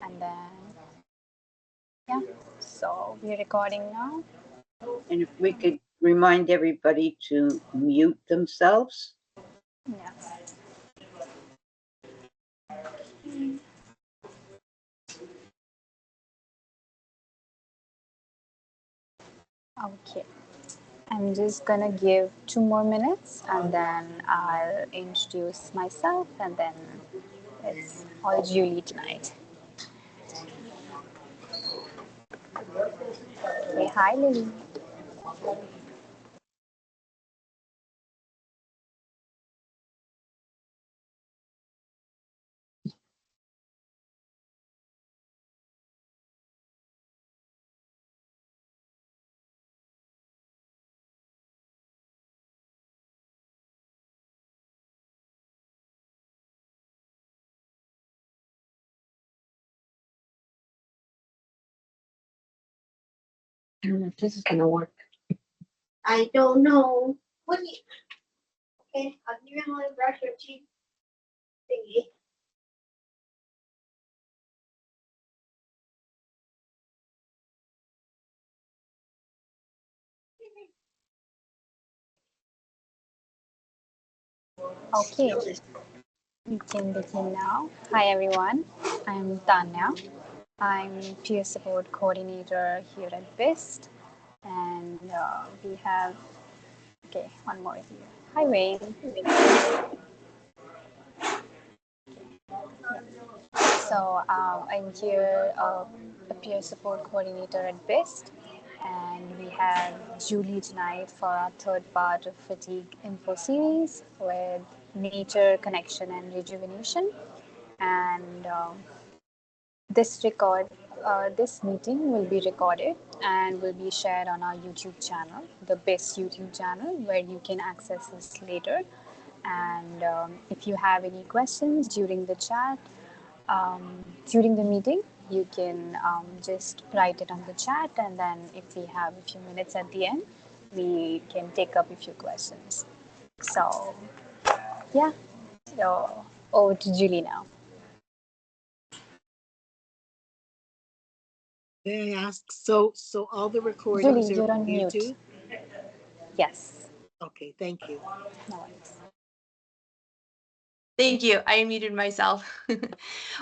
and then, yeah, so we're recording now. And if we could remind everybody to mute themselves. Yeah. Okay. I'm just gonna give 2 more minutes and then I'll introduce myself and then it's all Julie tonight. Okay, hi Lily. I don't know if this is going to work. I don't know. What do you... Okay, I'll give you my brush your teeth thingy. Okay, we can begin now. Hi everyone, I'm Tanya. I'm peer support coordinator here at BIST, and we have, okay, one more here. Hi Wayne. So I'm here, a peer support coordinator at BIST, and we have Julie tonight for our third part of Fatigue Info series with nature, connection, and rejuvenation. And this meeting will be recorded and will be shared on our YouTube channel, the BIST YouTube channel, where you can access this later. And if you have any questions during the chat, during the meeting, you can just write it on the chat, and then if we have a few minutes at the end, we can take up a few questions. So, yeah, so over to Julie now. May I ask, so all the recordings Julie, are you're on on YouTube? mute. Yes. Okay, thank you. No worries. Thank you. I unmuted myself.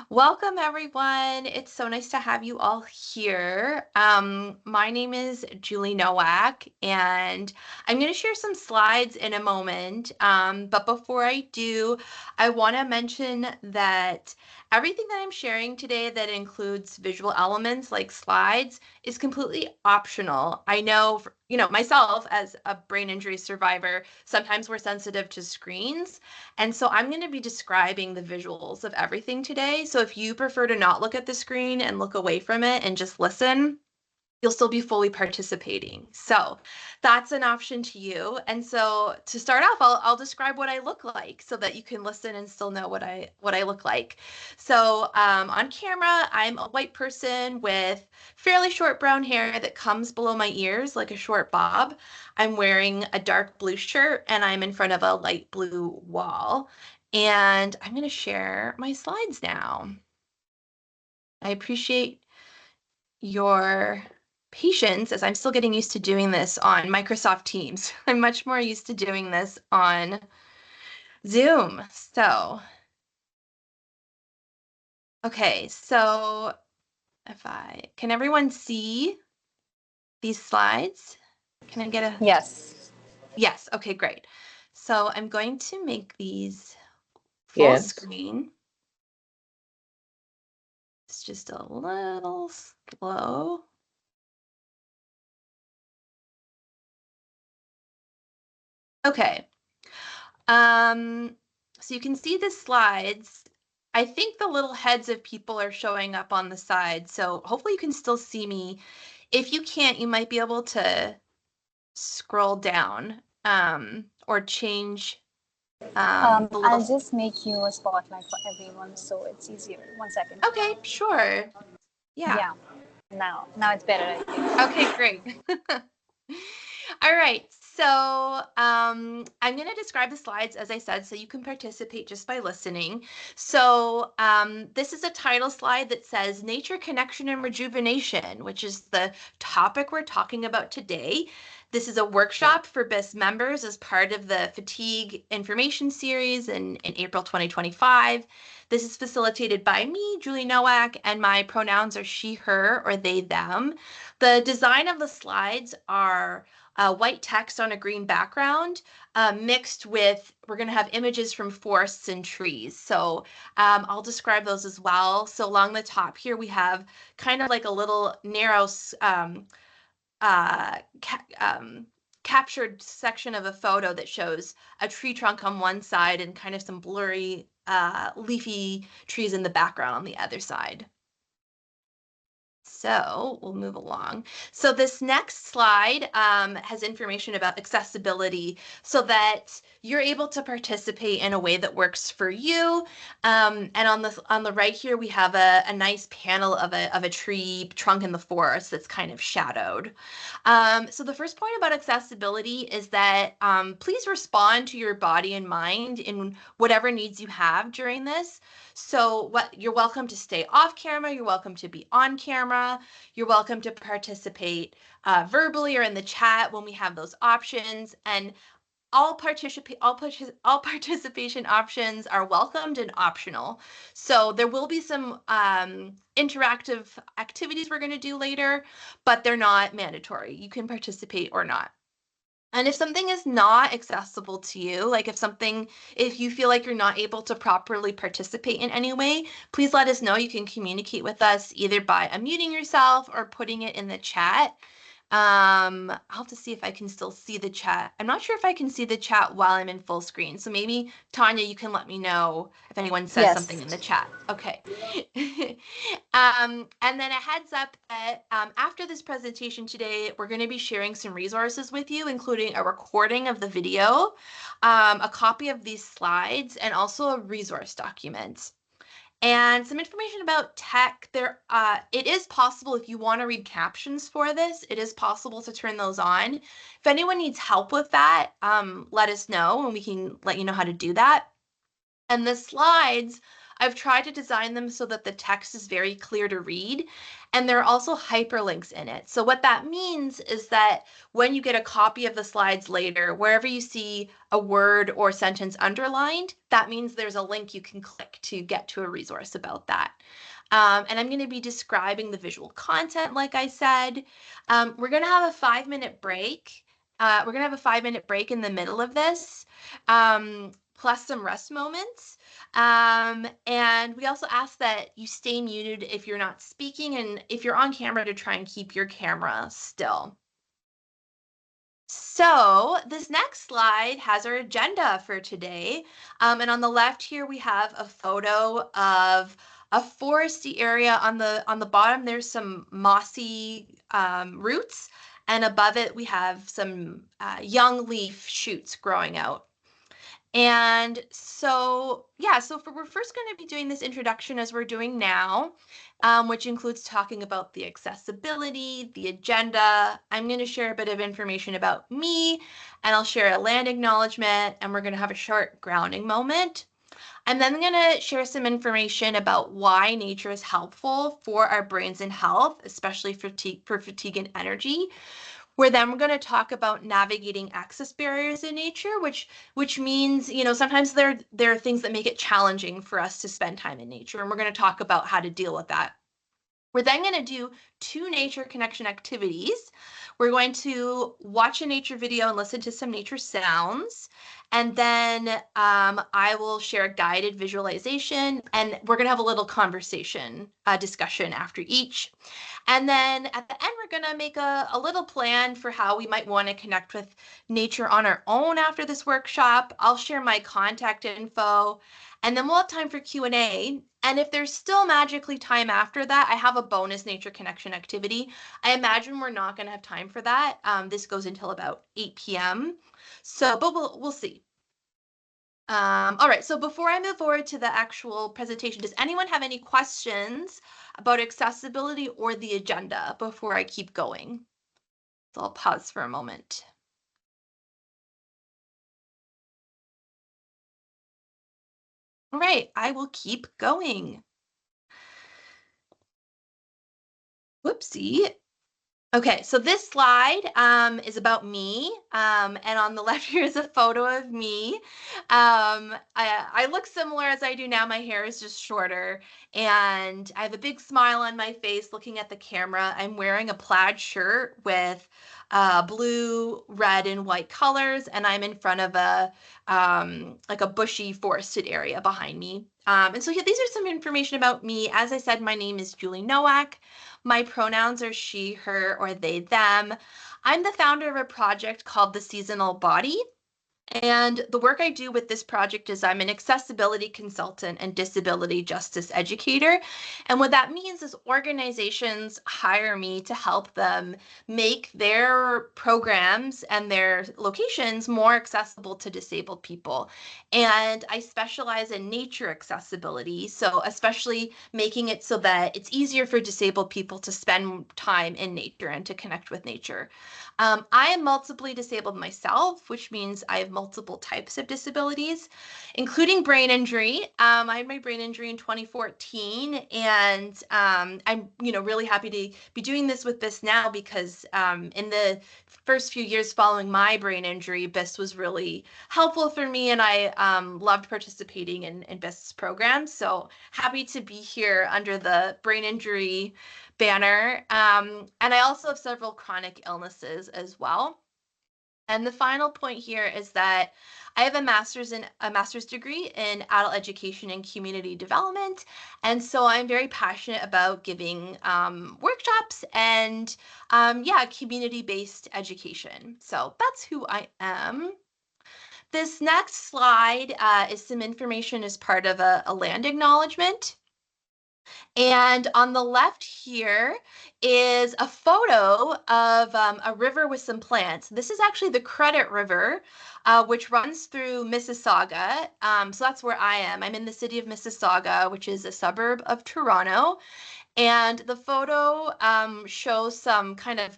Welcome, everyone. It's so nice to have you all here. My name is Julie Novak, and I'm going to share some slides in a moment. But before I do, I want to mention that everything that I'm sharing today that includes visual elements like slides is completely optional. I know, myself as a brain injury survivor, sometimes we're sensitive to screens. And so I'm going to be describing the visuals of everything today. So if you prefer to not look at the screen and look away from it and just listen, you'll still be fully participating. So that's an option to you. And so to start off, I'll describe what I look like so that you can listen and still know what I look like. So on camera, I'm a white person with fairly short brown hair that comes below my ears like a short bob. I'm wearing a dark blue shirt and I'm in front of a light blue wall. And I'm going to share my slides now. I appreciate your patience as I'm still getting used to doing this on Microsoft Teams. I'm much more used to doing this on Zoom. So, okay, so can everyone see these slides? Can I get a? Yes. Yes, okay, great. So I'm going to make these full screen. It's just a little slow. Okay. So you can see the slides. I think the little heads of people are showing up on the side, so hopefully you can still see me. If you can't, you might be able to scroll down or change the little... I'll just make you a spotlight for everyone so it's easier. 1 second. Okay, sure. Yeah. Now it's better, I think. Okay, great. All right, So I'm going to describe the slides, as I said, so you can participate just by listening. So this is a title slide that says Nature, Connection, and Rejuvenation, which is the topic we're talking about today. This is a workshop for BIS members as part of the Fatigue Information Series in April 2025. This is facilitated by me, Julie Nowak, and my pronouns are she, her, or they, them. The design of the slides are white text on a green background mixed with, we're going to have images from forests and trees. So I'll describe those as well. So along the top here, we have kind of like a little narrow captured section of a photo that shows a tree trunk on one side and kind of some blurry leafy trees in the background on the other side. So we'll move along. So this next slide has information about accessibility so that you're able to participate in a way that works for you. And on the right here, we have a nice panel of a tree trunk in the forest that's kind of shadowed. So the first point about accessibility is that please respond to your body and mind in whatever needs you have during this. So you're welcome to stay off camera, you're welcome to be on camera, you're welcome to participate verbally or in the chat when we have those options, and all participation options are welcomed and optional. So there will be some interactive activities we're going to do later, but they're not mandatory. You can participate or not. And if something is not accessible to you, like if you feel like you're not able to properly participate in any way, please let us know. You can communicate with us either by unmuting yourself or putting it in the chat. I'll have to see if I can still see the chat. I'm not sure if I can see the chat while I'm in full screen. So maybe, Tanya, you can let me know if anyone says something in the chat. Okay. And then a heads up that after this presentation today, we're going to be sharing some resources with you, including a recording of the video, a copy of these slides, and also a resource document. And some information about tech. It is possible, if you want to read captions for this, it is possible to turn those on. If anyone needs help with that, let us know and we can let you know how to do that. And the slides, I've tried to design them so that the text is very clear to read, and there are also hyperlinks in it. So what that means is that when you get a copy of the slides later, wherever you see a word or sentence underlined, that means there's a link you can click to get to a resource about that. And I'm going to be describing the visual content, like I said. We're going to have a 5-minute break. We're going to have a 5-minute break in the middle of this. Plus some rest moments. And we also ask that you stay muted if you're not speaking, and if you're on camera, to try and keep your camera still. So this next slide has our agenda for today. And on the left here, we have a photo of a foresty area. On the bottom, there's some mossy roots, and above it, we have some young leaf shoots growing out. And so, yeah, we're first going to be doing this introduction as we're doing now, which includes talking about the accessibility, the agenda. I'm going to share a bit of information about me, and I'll share a land acknowledgement, and we're going to have a short grounding moment. And then I'm going to share some information about why nature is helpful for our brains and health, especially for fatigue and energy. We're going to talk about navigating access barriers in nature, which means, sometimes there are things that make it challenging for us to spend time in nature, and we're going to talk about how to deal with that. We're then going to do 2 nature connection activities. We're going to watch a nature video and listen to some nature sounds. And then I will share a guided visualization, and we're going to have a little conversation discussion after each. And then at the end, we're going to make a little plan for how we might want to connect with nature on our own after this workshop. I'll share my contact info, and then we'll have time for Q&A. And if there's still magically time after that, I have a bonus nature connection activity. I imagine we're not going to have time for that. This goes until about 8 p.m. So, but we'll see. All right, so before I move forward to the actual presentation, does anyone have any questions about accessibility or the agenda before I keep going? So I'll pause for a moment. All right, I will keep going. Whoopsie. Okay, so this slide is about me, and on the left here is a photo of me. I look similar as I do now. My hair is just shorter, and I have a big smile on my face looking at the camera. I'm wearing a plaid shirt with blue, red, and white colors, and I'm in front of a like a bushy forested area behind me. And so yeah, these are some information about me. As I said, my name is Julie Nowak. My pronouns are she, her, or they, them. I'm the founder of a project called The Seasonal Body. And the work I do with this project is I'm an accessibility consultant and disability justice educator. And what that means is organizations hire me to help them make their programs and their locations more accessible to disabled people. And I specialize in nature accessibility, so especially making it so that it's easier for disabled people to spend time in nature and to connect with nature. I am multiply disabled myself, which means I have multiple types of disabilities, including brain injury. I had my brain injury in 2014, and I'm really happy to be doing this with BIS now because in the first few years following my brain injury, BIS was really helpful for me, and I loved participating in BIS programs. So happy to be here under the brain injury banner. And I also have several chronic illnesses as well. And the final point here is that I have a master's degree in adult education and community development. And so I'm very passionate about giving workshops and community-based education. So that's who I am. This next slide is some information as part of a land acknowledgement. And on the left here is a photo of a river with some plants. This is actually the Credit River, which runs through Mississauga. So that's where I am. I'm in the city of Mississauga, which is a suburb of Toronto. And the photo shows some kind of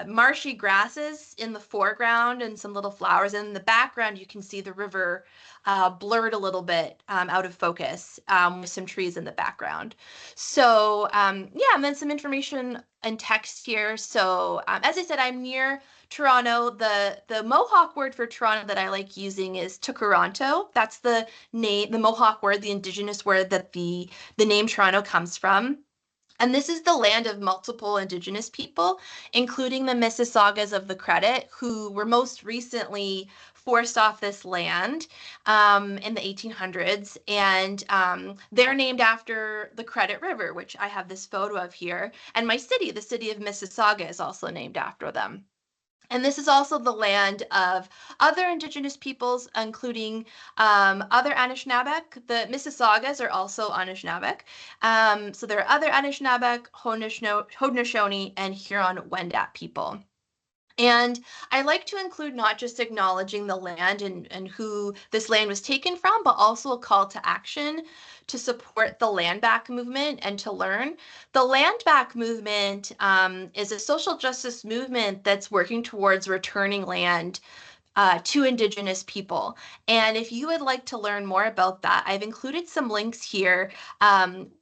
marshy grasses in the foreground and some little flowers. In the background, you can see the river blurred a little bit out of focus with some trees in the background. So and then some information and text here. So as I said, I'm near Toronto. The Mohawk word for Toronto that I like using is Tukaronto. That's the name, the Mohawk word, the Indigenous word that the name Toronto comes from. And this is the land of multiple Indigenous people, including the Mississaugas of the Credit, who were most recently forced off this land in the 1800s. And they're named after the Credit River, which I have this photo of here. And my city, the city of Mississauga, is also named after them. And this is also the land of other Indigenous peoples, including other Anishinabek. The Mississaugas are also Anishinabek. So there are other Anishinabek, Haudenosaunee, and Huron-Wendat people. And I like to include not just acknowledging the land and who this land was taken from, but also a call to action to support the land back movement and to learn. The land back movement is a social justice movement that's working towards returning land to Indigenous people. And if you would like to learn more about that, I've included some links here.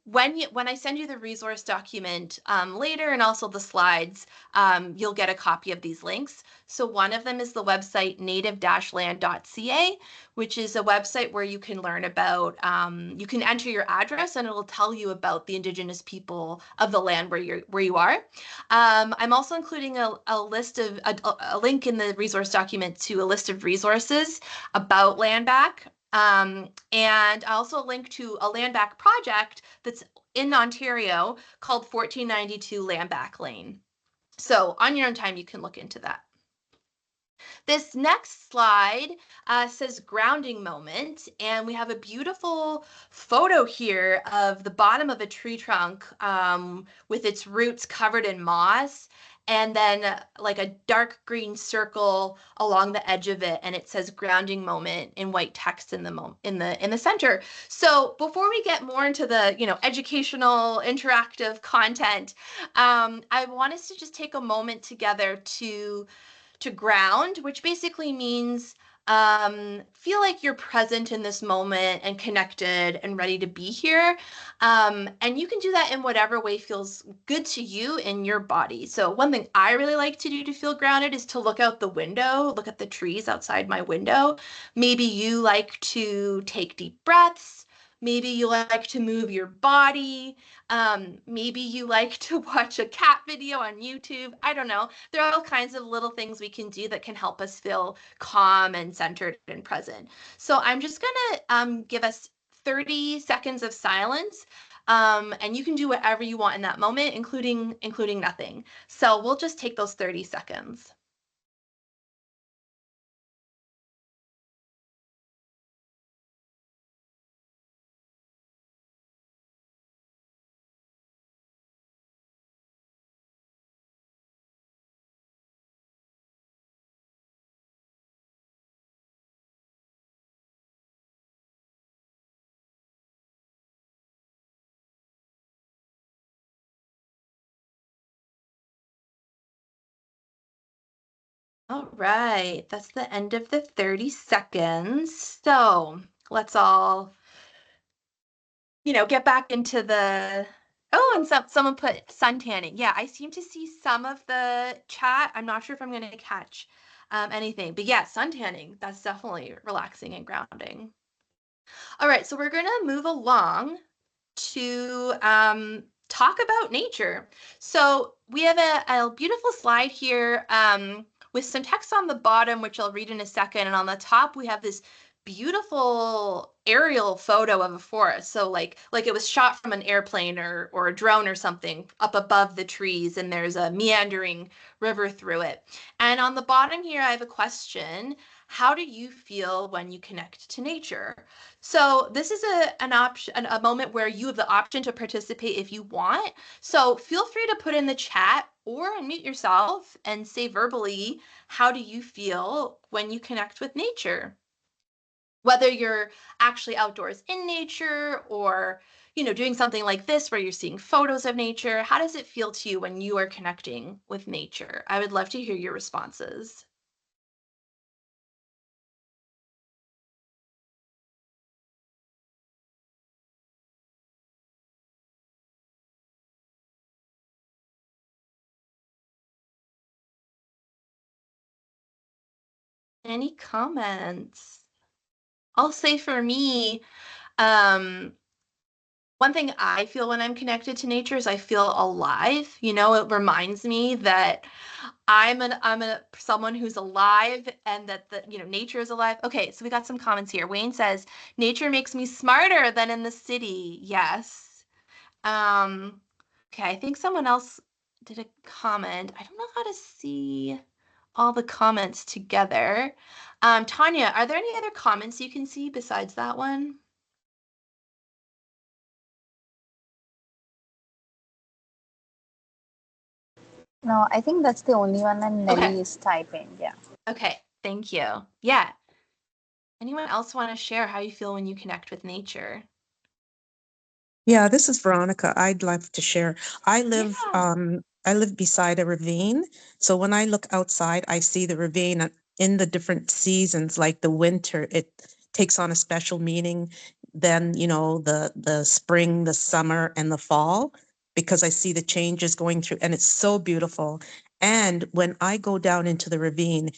When I send you the resource document later and also the slides, you'll get a copy of these links. So one of them is the website native-land.ca, which is a website where you can learn about, you can enter your address and it'll tell you about the Indigenous people of the land where you are. I'm also including a list of a link in the resource document to a list of resources about land back. And I also link to a land back project that's in Ontario called 1492 Land Back Lane. So on your own time, you can look into that. This next slide says grounding moment, and we have a beautiful photo here of the bottom of a tree trunk with its roots covered in moss, and then like a dark green circle along the edge of it, and it says grounding moment in white text in the center. So before we get more into the educational interactive content, I want us to just take a moment together to ground, which basically means feel like you're present in this moment and connected and ready to be here. And you can do that in whatever way feels good to you in your body. So one thing I really like to do to feel grounded is to look out the window, look at the trees outside my window. Maybe you like to take deep breaths. Maybe you like to move your body. Maybe you like to watch a cat video on YouTube. I don't know. There are all kinds of little things we can do that can help us feel calm and centered and present. So I'm just gonna give us 30 seconds of silence. And you can do whatever you want in that moment, including nothing. So we'll just take those 30 seconds. All right, that's the end of the 30 seconds. So let's all, get back into the, oh, and someone put sun tanning. Yeah, I seem to see some of the chat. I'm not sure if I'm going to catch anything, but yeah, sun tanning, that's definitely relaxing and grounding. All right, so we're going to move along to talk about nature. So we have a beautiful slide here with some text on the bottom, which I'll read in a second. And on the top, we have this beautiful aerial photo of a forest. So like it was shot from an airplane or a drone or something up above the trees, and there's a meandering river through it. And on the bottom here, I have a question. How do you feel when you connect to nature? So this is a moment where you have the option to participate if you want. So feel free to put in the chat or unmute yourself and say verbally, how do you feel when you connect with nature? Whether you're actually outdoors in nature or, doing something like this where you're seeing photos of nature, how does it feel to you when you are connecting with nature? I would love to hear your responses. Any comments? I'll say for me, one thing I feel when I'm connected to nature is I feel alive. It reminds me that I'm someone who's alive and that nature is alive. Okay, so we got some comments here. Wayne says, nature makes me smarter than in the city. Yes. Okay, I think someone else did a comment. I don't know how to see all the comments together. Tanya, are there any other comments you can see besides that one? No, I think that's the only one, and Nelly Okay. is typing. Yeah. Okay, thank you. Yeah. Anyone else want to share how you feel when you connect with nature? Yeah, this is Veronica. I'd love to share. I live Yeah. I live beside a ravine. So when I look outside, I see the ravine and in the different seasons, like the winter, it takes on a special meaning. Then, the spring, the summer, and the fall, because I see the changes going through, and it's so beautiful. And when I go down into the ravine,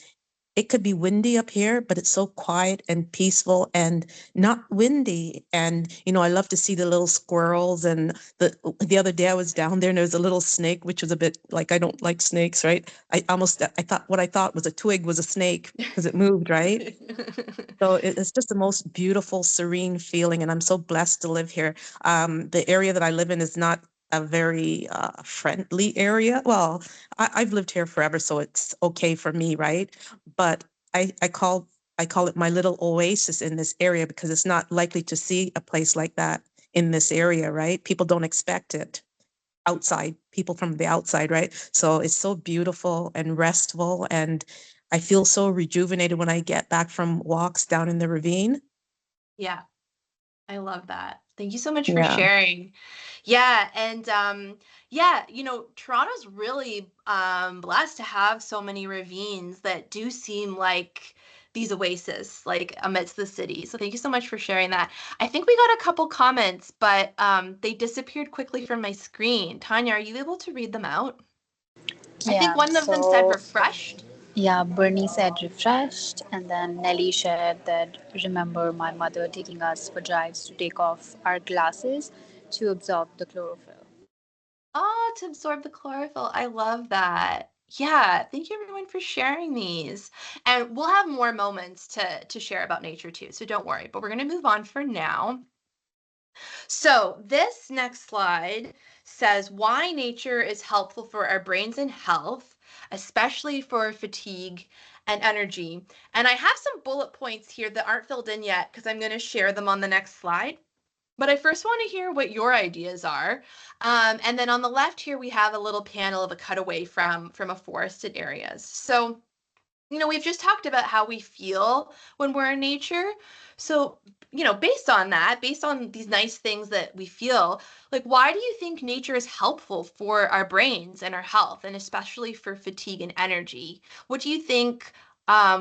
it could be windy up here, but it's so quiet and peaceful and not windy. And, I love to see the little squirrels. And the other day I was down there and there was a little snake, which was a bit like, I don't like snakes, right? I thought what I thought was a twig was a snake because it moved, right? So it's just the most beautiful, serene feeling, and I'm so blessed to live here. The area that I live in is not a very friendly area. Well, I've lived here forever, so it's okay for me, right? But I call it my little oasis in this area because it's not likely to see a place like that in this area, right? People don't expect it outside, people from the outside, right? So it's so beautiful and restful, and I feel so rejuvenated when I get back from walks down in the ravine. Yeah, I love that. Thank you so much for Yeah. sharing. Yeah, and yeah, Toronto's really blessed to have so many ravines that do seem like these oases like amidst the city. So thank you so much for sharing that. I think we got a couple comments, but they disappeared quickly from my screen. Tanya, are you able to read them out? I think Yeah, one of them said so refreshed. yeah, Bernie said refreshed, and then Nelly shared that remember my mother taking us for drives to take off our glasses to absorb the chlorophyll. Oh, to absorb the chlorophyll. I love that. Yeah, thank you everyone for sharing these. And we'll have more moments to share about nature too, so don't worry. But we're going to move on for now. So this next slide says why nature is helpful for our brains and health, especially for fatigue and energy. And I have some bullet points here that aren't filled in yet because I'm going to share them on the next slide. But I first want to hear what your ideas are. And then on the left here, we have a little panel of a cutaway from a forested areas. So, we've just talked about how we feel when we're in nature. So, based on that, based on these nice things that we feel, like, why do you think nature is helpful for our brains and our health, and especially for fatigue and energy? What do you think,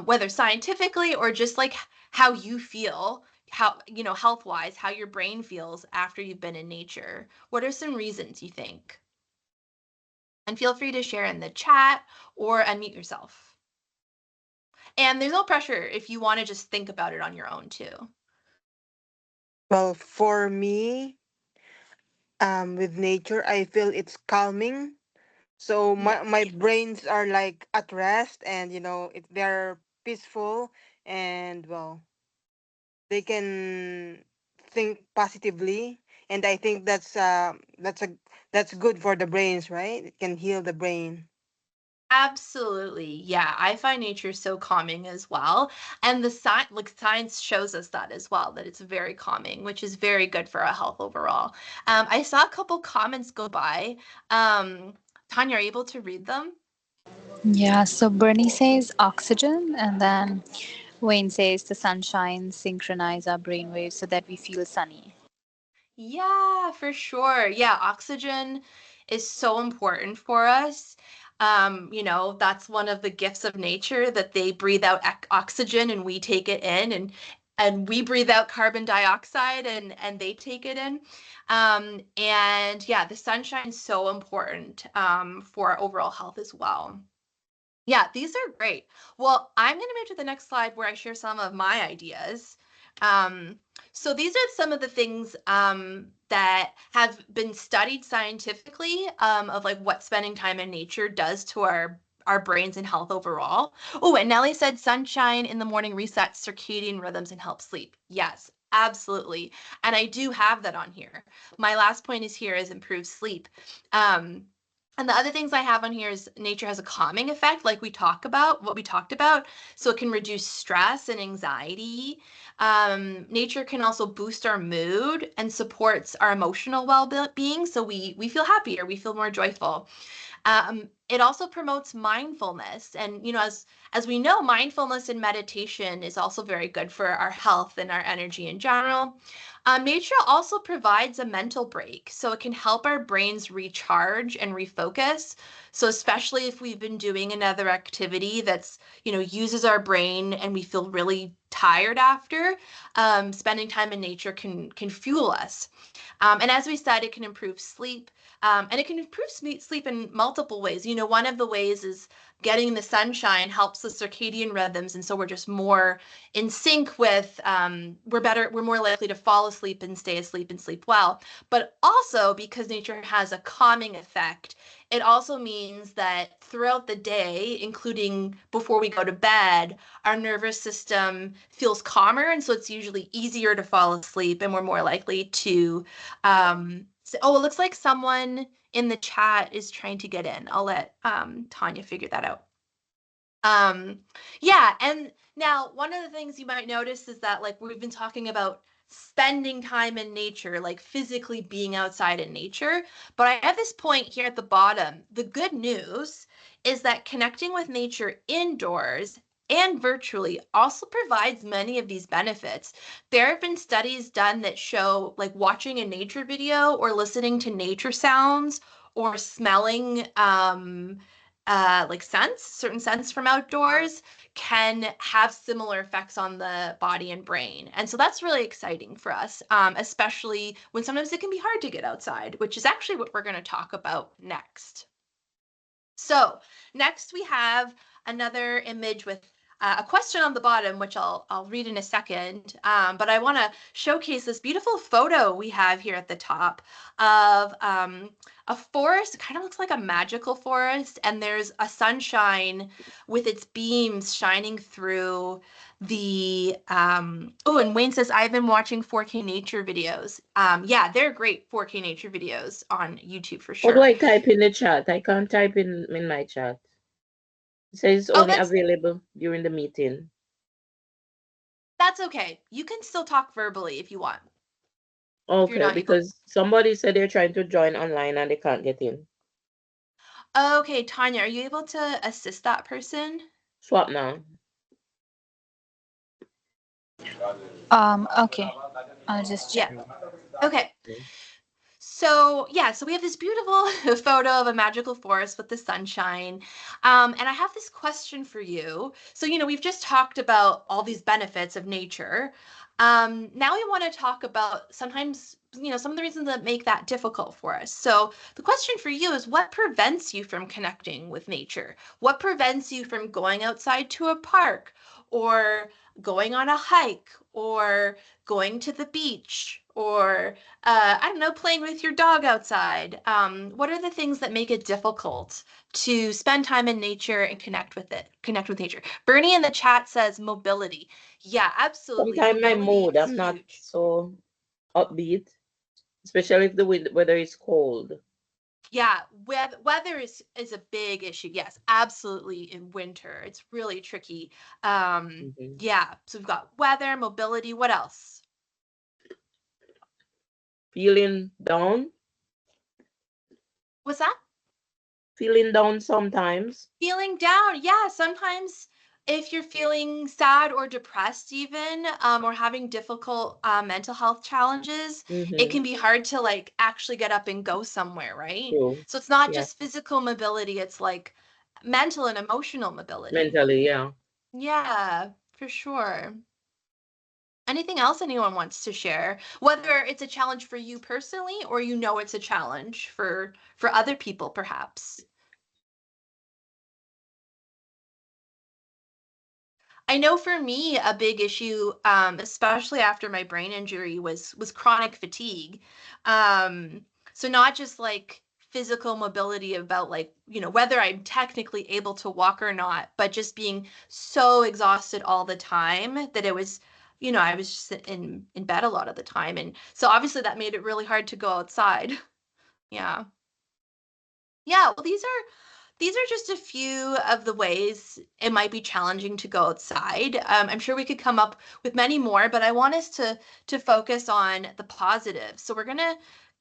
whether scientifically or just like how you feel, how, health wise, how your brain feels after you've been in nature? What are some reasons you think? And feel free to share in the chat or unmute yourself. And there's no pressure if you want to just think about it on your own too. Well, for me, with nature, I feel it's calming. So Yeah, my brains are like at rest, and they're peaceful, and well, they can think positively, and I think that's good for the brains, right? It can heal the brain. absolutely. Yeah, I find nature so calming as well. And the science shows us that as well, that it's very calming, which is very good for our health overall. I saw a couple comments go by. Tanya, are you able to read them? Yeah, so Bernie says oxygen, and then Wayne says the sunshine synchronize our brainwaves so that we feel sunny. Yeah, for sure. Yeah, oxygen is so important for us. That's one of the gifts of nature that they breathe out oxygen and we take it in, and we breathe out carbon dioxide and they take it in. And yeah, the sunshine is so important for our overall health as well. Yeah, these are great. Well, I'm going to move to the next slide where I share some of my ideas. Um, so these are some of the things that have been studied scientifically of like what spending time in nature does to our brains and health overall. Oh, and Nellie said sunshine in the morning resets circadian rhythms and helps sleep. Yes, absolutely. And I do have that on here. My last point is here is improved sleep. And the other things I have on here is nature has a calming effect, like what we talked about. So it can reduce stress and anxiety. Nature can also boost our mood and supports our emotional well-being. So we feel happier, we feel more joyful. It also promotes mindfulness. And, as we know, mindfulness and meditation is also very good for our health and our energy in general. Nature also provides a mental break, so it can help our brains recharge and refocus. So especially if we've been doing another activity that's, uses our brain and we feel really tired after, spending time in nature can fuel us. And as we said, it can improve sleep. And it can improve sleep in multiple ways. One of the ways is getting the sunshine helps the circadian rhythms. And so we're just more in sync with, we're more likely to fall asleep and stay asleep and sleep well. But also because nature has a calming effect, it also means that throughout the day, including before we go to bed, our nervous system feels calmer. And so it's usually easier to fall asleep and we're more likely to it looks like someone in the chat is trying to get in. I'll let Tanya figure that out. Yeah, and now one of the things you might notice is that like we've been talking about spending time in nature, like physically being outside in nature, but I have this point here at the bottom. The good news is that connecting with nature indoors and virtually also provides many of these benefits. There have been studies done that show like watching a nature video or listening to nature sounds or smelling like scents, certain scents from outdoors can have similar effects on the body and brain. And so that's really exciting for us, especially when sometimes it can be hard to get outside, which is actually what we're going to talk about next. So next we have another image with a question on the bottom, which I'll read in a second. But I want to showcase this beautiful photo we have here at the top of a forest. It kind of looks like a magical forest, and there's a sunshine with its beams shining through the oh, and Wayne says I've been watching 4K nature videos. Yeah, they're great 4K nature videos on YouTube for How do sure. I type in the chat? I can't type in my chat. It says it's Oh, only available during the meeting. that's okay. You can still talk verbally if you want. If you're Okay, not able. because somebody said they're trying to join online and they can't get in. Okay, Tanya, are you able to assist that person? Swap now. Okay. I'll just check. Yeah. Okay. So yeah, so we have this beautiful photo of a magical forest with the sunshine. And I have this question for you. So, we've just talked about all these benefits of nature. Now we want to talk about sometimes, some of the reasons that make that difficult for us. So the question for you is, what prevents you from connecting with nature? What prevents you from going outside to a park or going on a hike or going to the beach or I don't know, playing with your dog outside? What are the things that make it difficult to spend time in nature and connect with nature? Bernie in the chat says mobility. Yeah, absolutely. Sometimes my Mobility mood, is I'm not huge. so upbeat, especially if the weather is cold. Yeah, weather is a big issue. Yes, absolutely. In winter, it's really tricky. Yeah, so we've got weather, mobility. What else? Feeling down? What's that? Feeling down sometimes. Feeling down. Yeah, sometimes if you're feeling sad or depressed even, or having difficult mental health challenges, it can be hard to like actually get up and go somewhere, right? True. So it's not Yeah. just physical mobility, it's like mental and emotional mobility. Mentally, yeah. Yeah, for sure. Anything else anyone wants to share? Whether it's a challenge for you personally or it's a challenge for other people perhaps. I know for me, a big issue, especially after my brain injury, was chronic fatigue. So not just like physical mobility about like, whether I'm technically able to walk or not, but just being so exhausted all the time that it was, I was just in bed a lot of the time. And so obviously that made it really hard to go outside. Yeah. Yeah, well, these are just a few of the ways it might be challenging to go outside. I'm sure we could come up with many more, but I want us to focus on the positive. So we're going to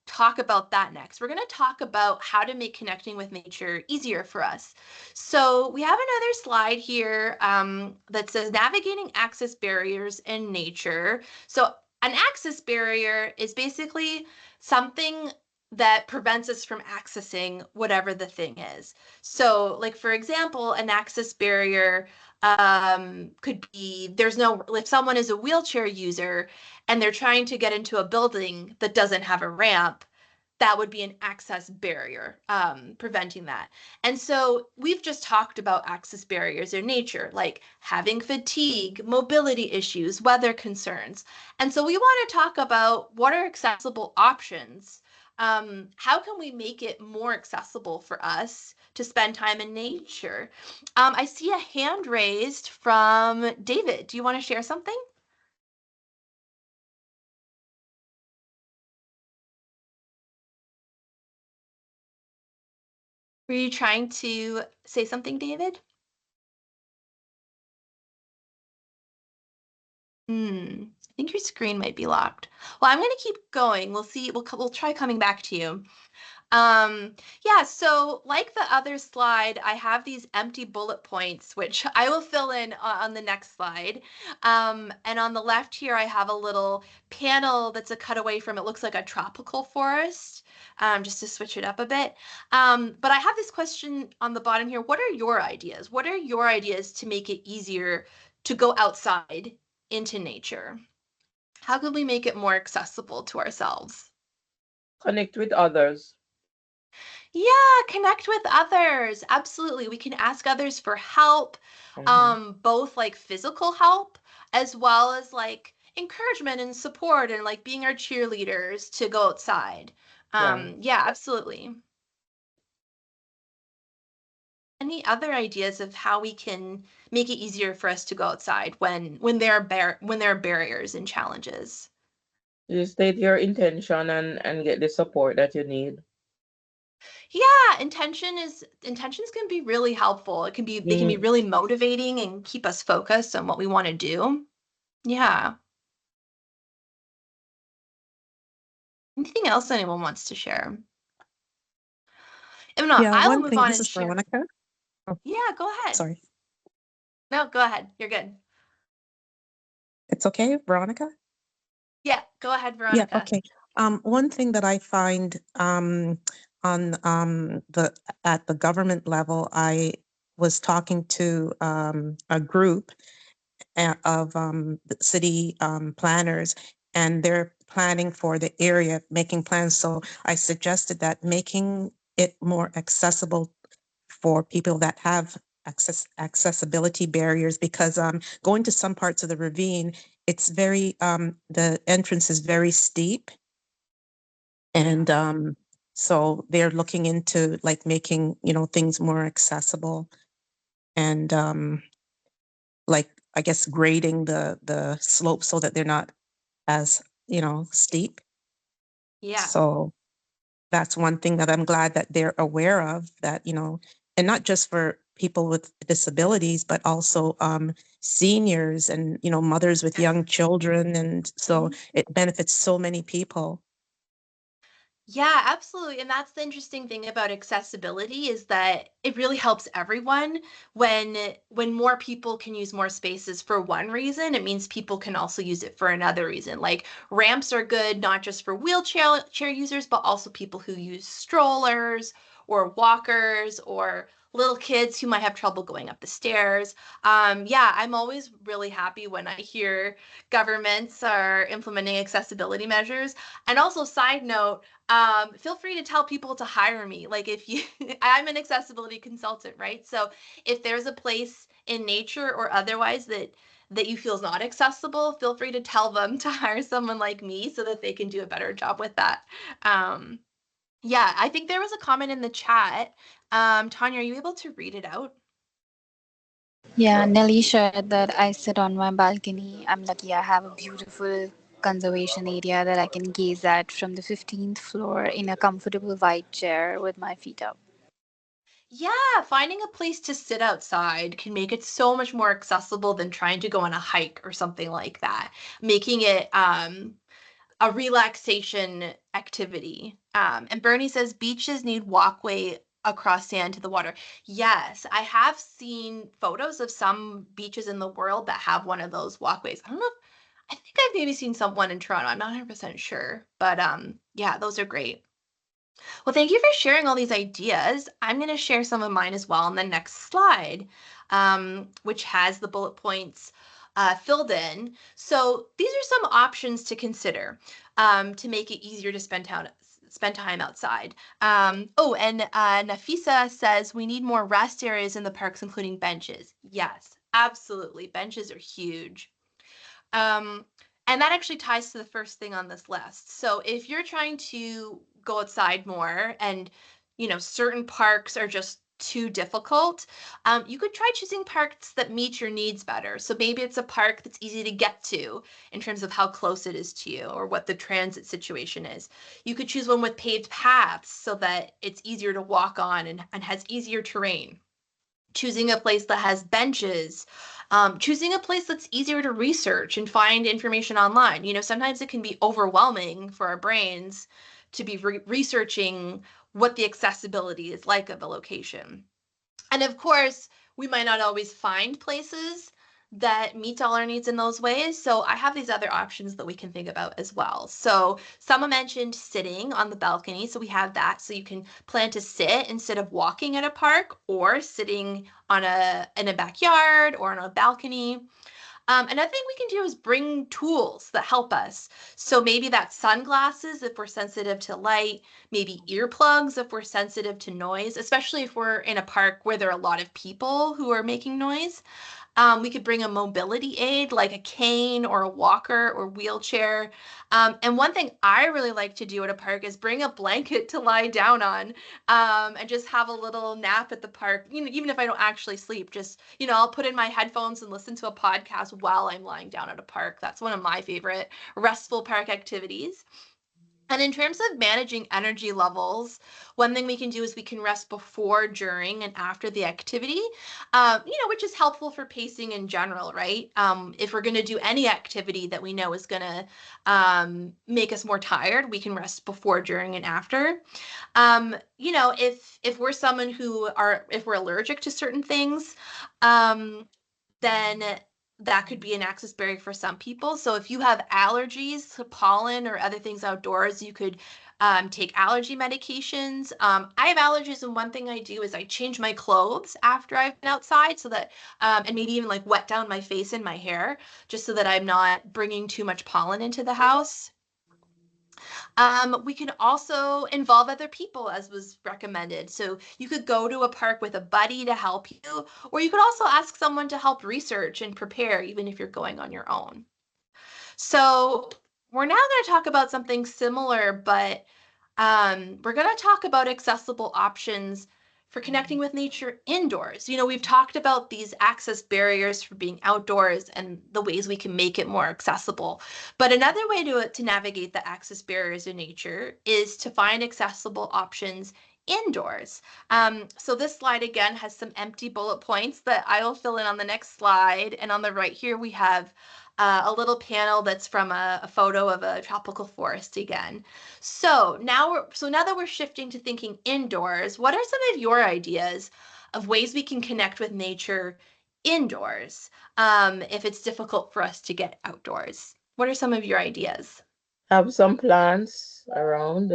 talk about that next. We're going to talk about how to make connecting with nature easier for us. So we have another slide here that says navigating access barriers in nature. So an access barrier is basically something that prevents us from accessing whatever the thing is. So, like for example, an access barrier could be if someone is a wheelchair user and they're trying to get into a building that doesn't have a ramp, that would be an access barrier, preventing that. And so we've just talked about access barriers in nature, like having fatigue, mobility issues, weather concerns. And so we want to talk about what are accessible options. How can we make it more accessible for us to spend time in nature? I see a hand raised from David. Do you want to share something? Were you trying to say something, David? I think your screen might be locked. Well, I'm going to keep going. We'll see. We'll try coming back to you. Yeah, so like the other slide, I have these empty bullet points, which I will fill in on the next slide. And on the left here, I have a little panel that's a cutaway from, it looks like a tropical forest. just to switch it up a bit. But I have this question on the bottom here. What are your ideas? What are your ideas to make it easier to go outside into nature? How can we make it more accessible to ourselves? Connect with others. Yeah, connect with others. Absolutely. We can ask others for help, both like physical help as well as like encouragement and support and like being our cheerleaders to go outside. Yeah. Yeah, absolutely. Any other ideas of how we can make it easier for us to go outside when there are barriers and challenges? You state your intention and get the support that you need. Yeah, intentions can be really helpful. They can be Mm. really motivating and keep us focused on what we want to do. Yeah. Anything else anyone wants to share? If not, Yeah, I will one move thing, on this and is share. Veronica. Oh, Yeah, go ahead. sorry. No, go ahead. You're good. It's okay, Veronica? Yeah, go ahead, Yeah, Veronica. okay. One thing that I find on the at the government level, I was talking to a group of the city planners, and they're planning for the area, making plans. So I suggested that making it more accessible for people that have accessibility barriers, because going to some parts of the ravine, it's very the entrance is very steep, and so they're looking into like making things more accessible, and like I guess grading the slope so that they're not as steep. Yeah. So that's one thing that I'm glad that they're aware of, that and not just for people with disabilities, but also seniors and mothers with young children, and so it benefits so many people. Yeah, absolutely. And that's the interesting thing about accessibility is that it really helps everyone when more people can use more spaces for one reason, it means people can also use it for another reason. Like ramps are good not just for wheelchair chair users, but also people who use strollers or walkers or little kids who might have trouble going up the stairs. Yeah, I'm always really happy when I hear governments are implementing accessibility measures. And also, side note, feel free to tell people to hire me. Like if you, I'm an accessibility consultant, right? So if there's a place in nature or otherwise that you feel is not accessible, feel free to tell them to hire someone like me so that they can do a better job with that. Um, yeah, I think there was a comment in the chat. Tanya, are you able to read it out? Yeah, Nelly shared that I sit on my balcony. I'm lucky I have a beautiful conservation area that I can gaze at from the 15th floor in a comfortable white chair with my feet up. Yeah, finding a place to sit outside can make it so much more accessible than trying to go on a hike or something like that, making it a relaxation activity. And Bernie says beaches need walkway across sand to the water. Yes, I have seen photos of some beaches in the world that have one of those walkways. I don't know. I think I've maybe seen someone in Toronto. I'm not 100% sure, but yeah, those are great. Well, thank you for sharing all these ideas. I'm going to share some of mine as well on the next slide, which has the bullet points filled in. So these are some options to consider to make it easier to spend time outside. Oh, and Nafisa says we need more rest areas in the parks, including benches. Yes, absolutely. Benches are huge. Um, and that actually ties to the first thing on this list. So if you're trying to go outside more and, certain parks are just too difficult, you could try choosing parks that meet your needs better. So maybe it's a park that's easy to get to in terms of how close it is to you or what the transit situation is. You could choose one with paved paths so that it's easier to walk on and has easier terrain. Choosing a place that has benches, choosing a place that's easier to research and find information online. Sometimes it can be overwhelming for our brains to be researching what the accessibility is like of a location. And of course, we might not always find places that meets all our needs in those ways. So I have these other options that we can think about as well. So someone mentioned sitting on the balcony. So we have that. So you can plan to sit instead of walking at a park, or sitting on in a backyard or on a balcony. Another thing we can do is bring tools that help us. So maybe that's sunglasses if we're sensitive to light, maybe earplugs if we're sensitive to noise, especially if we're in a park where there are a lot of people who are making noise. We could bring a mobility aid like a cane or a walker or wheelchair. And one thing I really like to do at a park is bring a blanket to lie down on, and just have a little nap at the park. Even if I don't actually sleep, just, I'll put in my headphones and listen to a podcast while I'm lying down at a park. That's one of my favorite restful park activities. And in terms of managing energy levels, one thing we can do is we can rest before, during, and after the activity, which is helpful for pacing in general, right? If we're going to do any activity that we know is going to make us more tired, we can rest before, during, and after. If we're someone if we're allergic to certain things, then that could be an access barrier for some people. So if you have allergies to pollen or other things outdoors, you could take allergy medications. I have allergies, and one thing I do is I change my clothes after I've been outside, so that, and maybe even like wet down my face and my hair, just so that I'm not bringing too much pollen into the house. We can also involve other people, as was recommended. So you could go to a park with a buddy to help you, or you could also ask someone to help research and prepare, even if you're going on your own. So we're now going to talk about something similar, but we're going to talk about accessible options for connecting with nature indoors. We've talked about these access barriers for being outdoors and the ways we can make it more accessible. But another way to navigate the access barriers in nature is to find accessible options indoors. So this slide again has some empty bullet points that I will fill in on the next slide. And on the right here, we have a little panel that's from a photo of a tropical forest again. So now that we're shifting to thinking indoors, what are some of your ideas of ways we can connect with nature indoors, if it's difficult for us to get outdoors? What are some of your ideas? Have some plants around.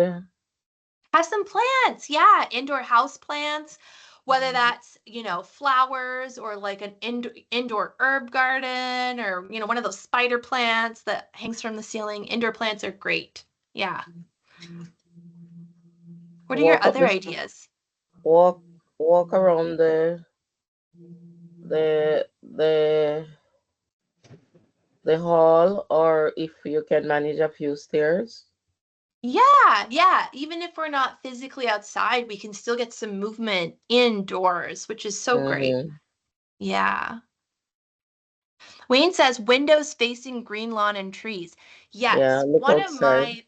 Have some plants, yeah, indoor house plants, whether that's, flowers, or like an indoor herb garden, or, one of those spider plants that hangs from the ceiling. Indoor plants are great. Yeah. What are your Walk up other the ideas? walk around the the the hall, or if you can manage a few stairs. Yeah. Even if we're not physically outside, we can still get some movement indoors, which is so great. Mm-hmm. Yeah. Wayne says windows facing green lawn and trees. Yeah, Yes, look outside.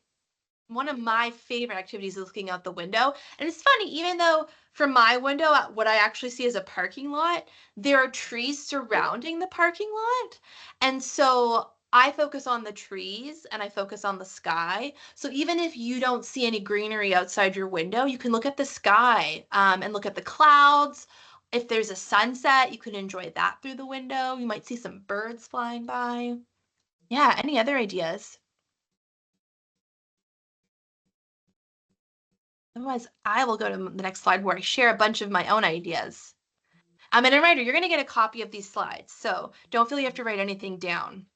one of my favorite activities is looking out the window. And it's funny, even though from my window, what I actually see is a parking lot, there are trees surrounding the parking lot. And so I focus on the trees and I focus on the sky. So even if you don't see any greenery outside your window, you can look at the sky, and look at the clouds. If there's a sunset, you can enjoy that through the window. You might see some birds flying by. Yeah, any other ideas? Otherwise, I will go to the next slide where I share a bunch of my own ideas. And a reminder, you're going to get a copy of these slides, so don't feel you have to write anything down.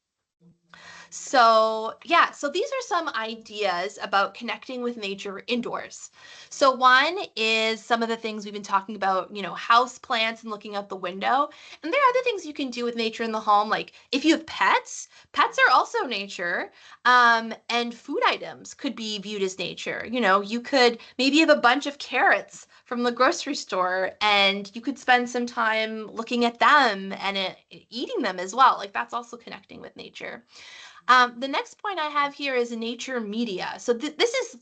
So yeah, so these are some ideas about connecting with nature indoors. So one is some of the things we've been talking about, house plants and looking out the window. And there are other things you can do with nature in the home, like if you have pets are also nature. And food items could be viewed as nature. You could maybe have a bunch of carrots from the grocery store, and you could spend some time looking at them and eating them as well. Like that's also connecting with nature. The next point I have here is nature media. So this is,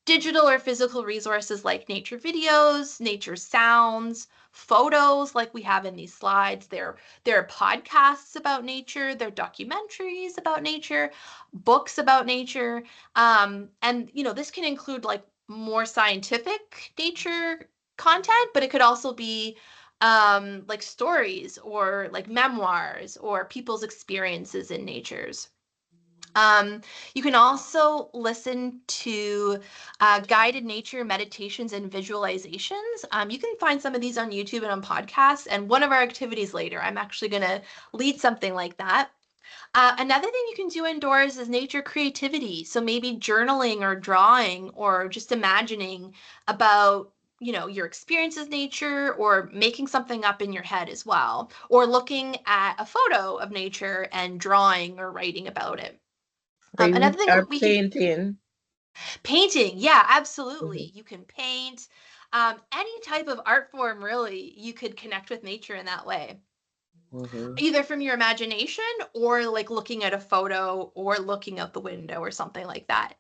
digital or physical resources like nature videos, nature sounds, photos like we have in these slides. There are podcasts about nature, there are documentaries about nature, books about nature. And, this can include like more scientific nature content, but it could also be like stories or like memoirs or people's experiences in natures. You can also listen to guided nature meditations and visualizations. You can find some of these on YouTube and on podcasts. And one of our activities later, I'm actually going to lead something like that. Another thing you can do indoors is nature creativity. So maybe journaling or drawing or just imagining about your experience with nature, or making something up in your head as well, or looking at a photo of nature and drawing or writing about it. Another thing Or we can painting. painting, yeah, absolutely. Mhm. You can paint any type of art form, really. You could connect with nature in that way, Mhm. either from your imagination or like looking at a photo or looking out the window or something like that.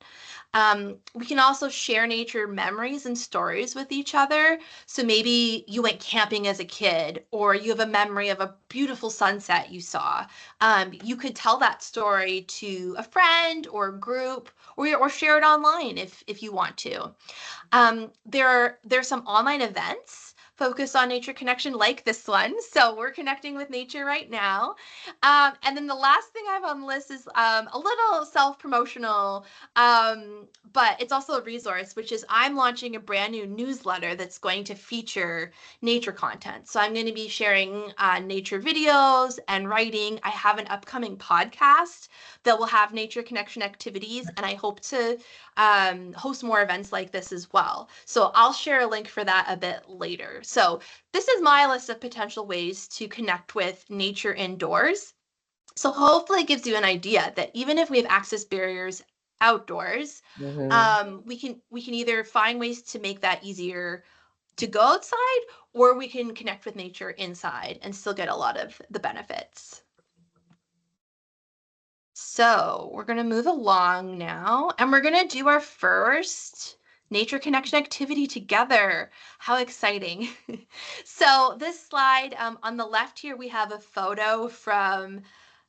We can also share nature memories and stories with each other. So maybe you went camping as a kid, or you have a memory of a beautiful sunset you saw. You could tell that story to a friend or group, or share it online if you want to. There's some online events focused on nature connection, like this one. So we're connecting with nature right now. And then the last thing I have on the list is a little self-promotional, but it's also a resource, which is I'm launching a brand new newsletter that's going to feature nature content. So I'm going to be sharing nature videos and writing. I have an upcoming podcast that will have nature connection activities, and I hope to host more events like this as well. So I'll share a link for that a bit later. So this is my list of potential ways to connect with nature indoors. So hopefully it gives you an idea that even if we have access barriers outdoors, Mhm. we can either find ways to make that easier to go outside, or we can connect with nature inside and still get a lot of the benefits. So we're going to move along now, and we're going to do our first nature connection activity together. How exciting. So this slide, on the left here, we have a photo from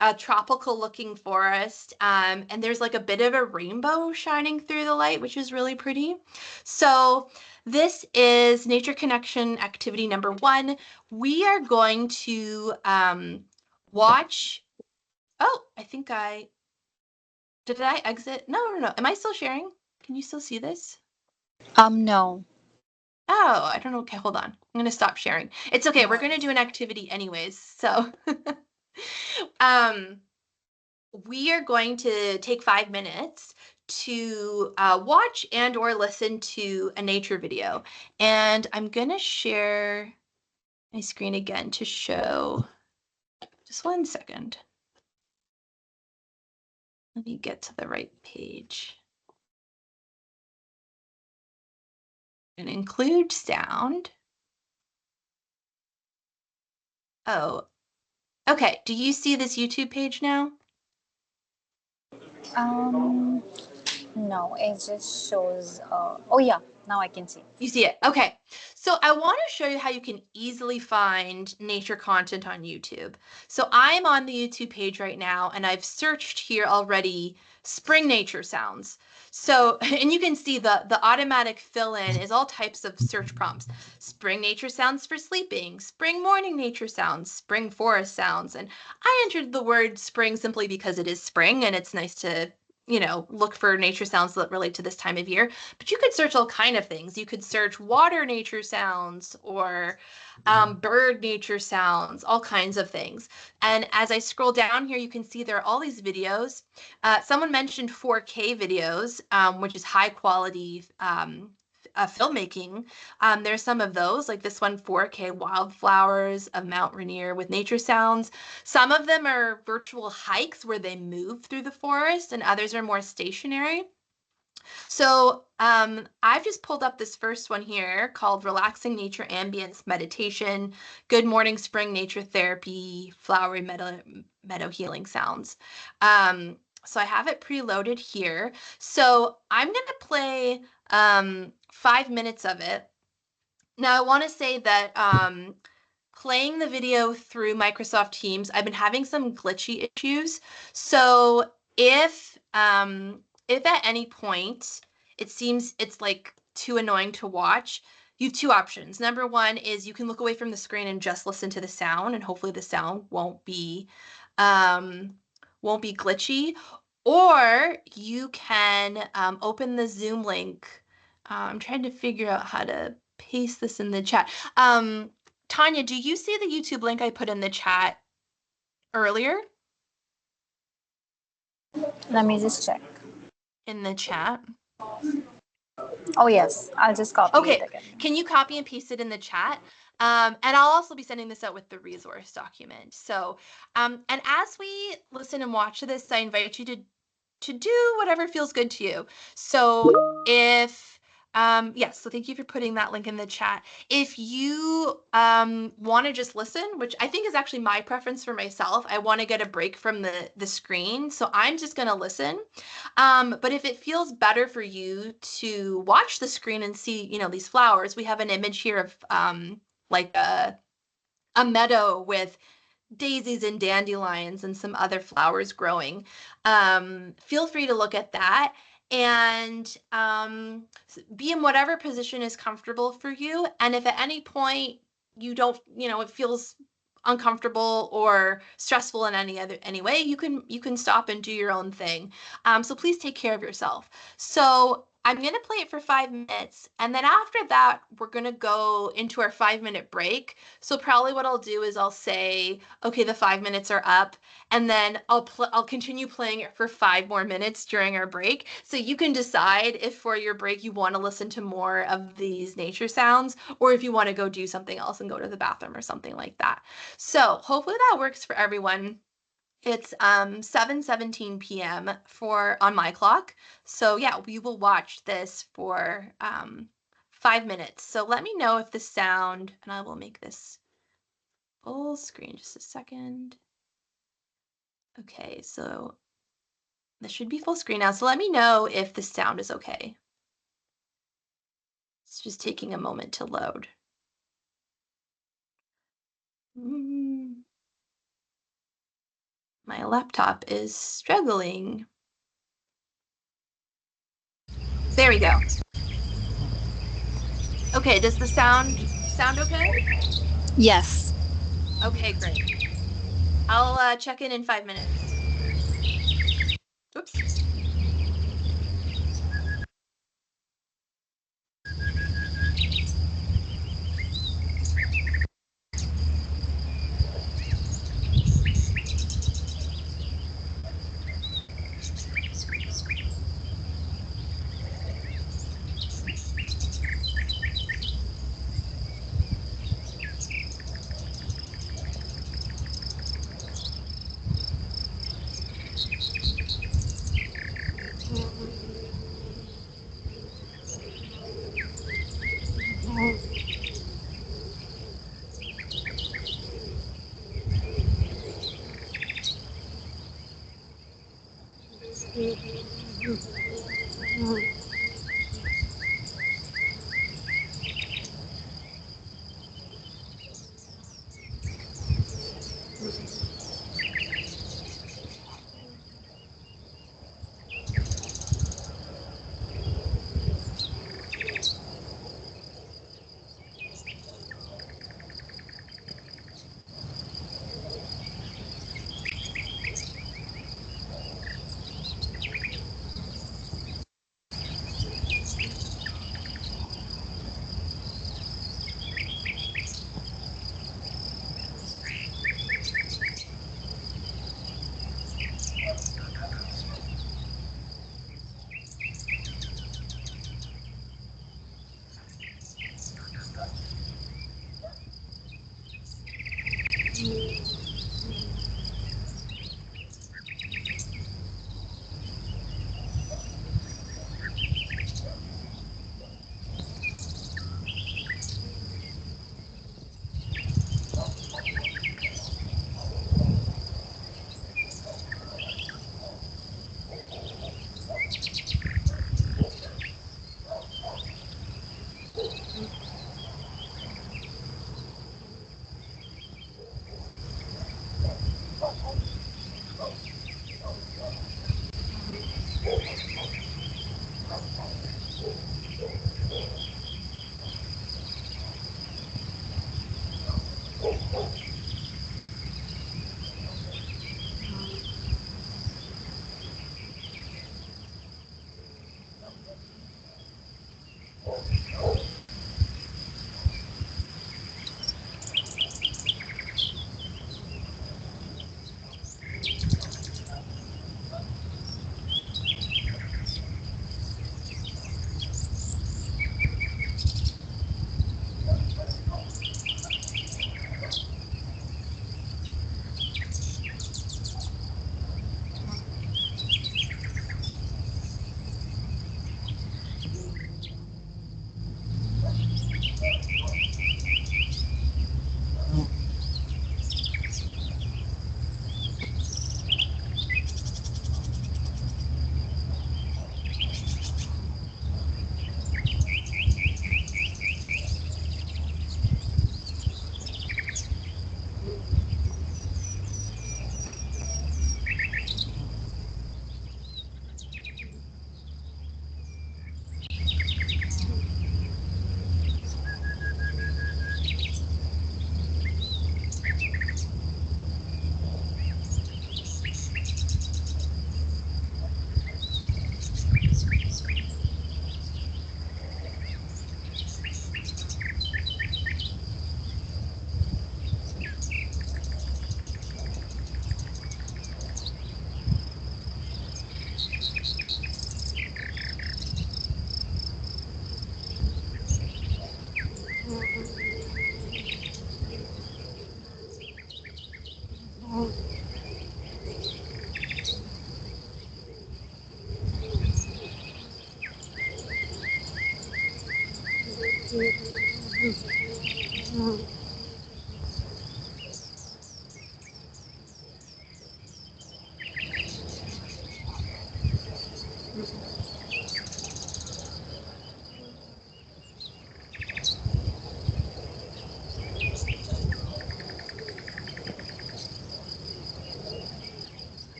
a tropical looking forest, and there's like a bit of a rainbow shining through the light, which is really pretty. So this is nature connection activity number 1. We are going to watch. Oh, did I exit? No. Am I still sharing? Can you still see this? No. Oh, I don't know. Okay, hold on. I'm going to stop sharing. It's okay. We're going to do an activity anyways. So, um, we are going to take 5 minutes to watch and or listen to a nature video. And I'm going to share my screen again to show. Just 1 second. Let me get to the right page. And include sound. Oh, okay. Do you see this YouTube page now? Um, no, it just shows. Oh yeah, now I can see. You see it. Okay. So I want to show you how you can easily find nature content on YouTube. So I'm on the YouTube page right now, and I've searched here already spring nature sounds. So, and you can see the automatic fill in is all types of search prompts. Spring nature sounds for sleeping, spring morning nature sounds, spring forest sounds. And I entered the word spring simply because it is spring and it's nice to, look for nature sounds that relate to this time of year. But you could search all kind of things. You could search water nature sounds, or bird nature sounds, all kinds of things. And as I scroll down here, you can see there are all these videos. Someone mentioned 4K videos, which is high quality filmmaking. There's some of those, like this one, 4K wildflowers of Mount Rainier with nature sounds. Some of them are virtual hikes where they move through the forest, and others are more stationary. So I've just pulled up this first one here called Relaxing Nature Ambience Meditation, Good Morning Spring Nature Therapy, Flowery Meadow Healing Sounds. So I have it preloaded here. So I'm going to play 5 minutes of it. Now I want to say that playing the video through Microsoft Teams, I've been having some glitchy issues. So if at any point it seems it's like too annoying to watch, you have two options. Number one is you can look away from the screen and just listen to the sound, and hopefully the sound won't be glitchy. Or you can open the Zoom link. I'm trying to figure out how to paste this in the chat. Tanya, do you see the YouTube link I put in the chat earlier? Let me just check. In the chat. Oh, yes. I'll just copy it Okay, again. can you copy and paste it in the chat? And I'll also be sending this out with the resource document. So, and as we listen and watch this, I invite you to do whatever feels good to you. So if yes, so thank you for putting that link in the chat. If you want to just listen, which I think is actually my preference for myself, I want to get a break from the screen, so I'm just going to listen. But if it feels better for you to watch the screen and see, you know, these flowers, we have an image here of like a meadow with daisies and dandelions and some other flowers growing. Feel free to look at that and be in whatever position is comfortable for you. And if at any point you don't, you know, it feels uncomfortable or stressful in any way, you can stop and do your own thing. So please take care of yourself. So I'm going to play it for 5 minutes, and then after that, we're going to go into our 5-minute break. So probably what I'll do is I'll say, okay, the 5 minutes are up, and then I'll continue playing it for 5 more minutes during our break. So you can decide if for your break you want to listen to more of these nature sounds, or if you want to go do something else and go to the bathroom or something like that. So hopefully that works for everyone. It's 7:17 p.m. on my clock. So yeah, we will watch this for 5 minutes. So let me know if the sound, and I will make this full screen just a second. Okay, so this should be full screen now. So let me know if the sound is okay. It's just taking a moment to load. My laptop is struggling. There we go. Okay, does the sound okay? Yes. Okay, great. I'll check in 5 minutes. Oops.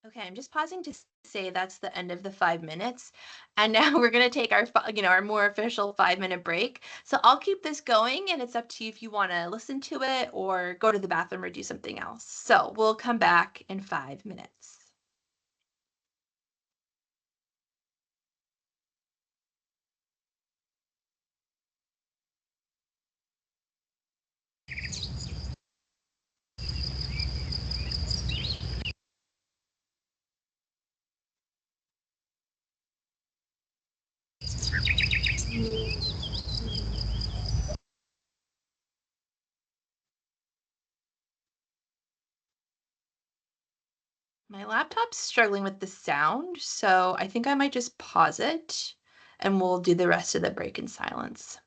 Okay, I'm just pausing to say that's the end of the 5 minutes. And now we're going to take our, our more official 5 minute break. So I'll keep this going and it's up to you if you want to listen to it or go to the bathroom or do something else. So we'll come back in 5 minutes. My laptop's struggling with the sound, so I think I might just pause it and we'll do the rest of the break in silence.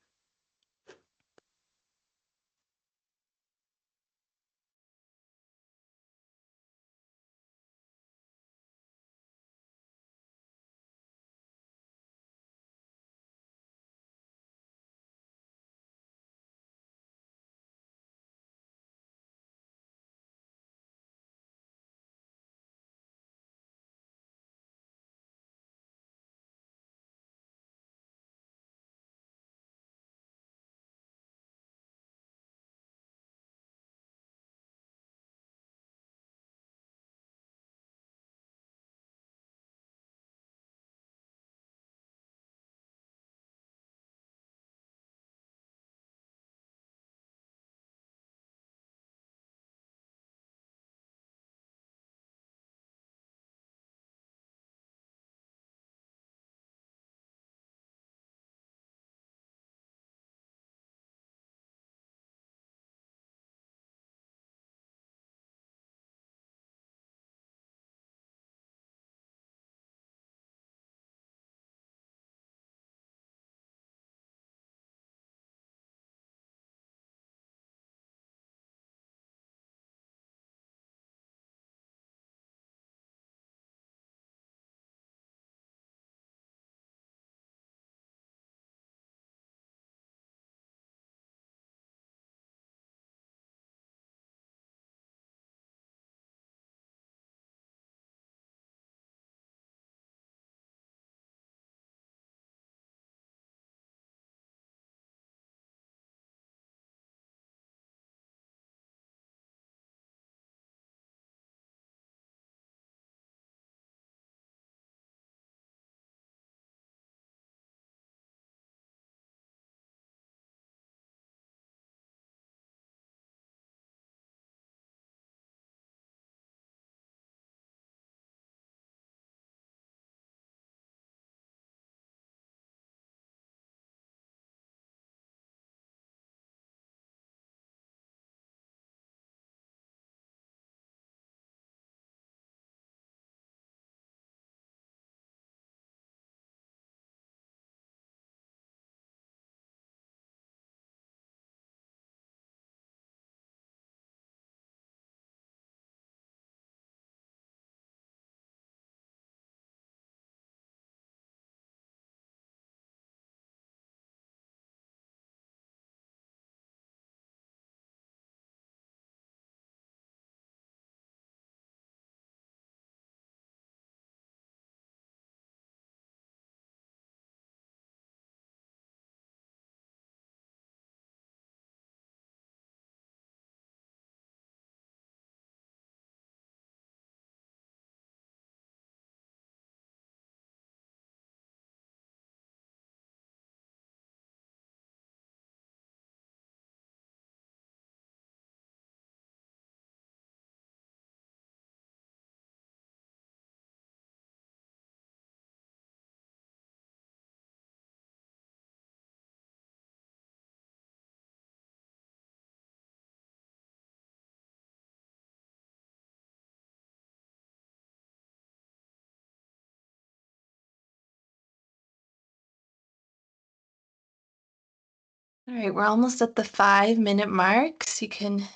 All right, we're almost at the 5-minute mark, so you can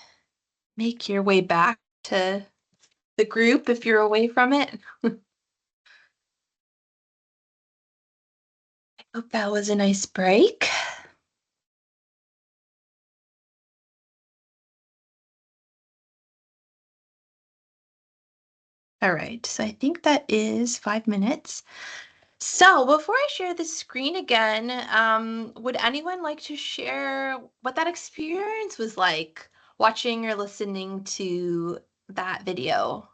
make your way back to the group if you're away from it. I hope that was a nice break. All right, so I think that is 5 minutes. So before I share the screen again, would anyone like to share what that experience was like watching or listening to that video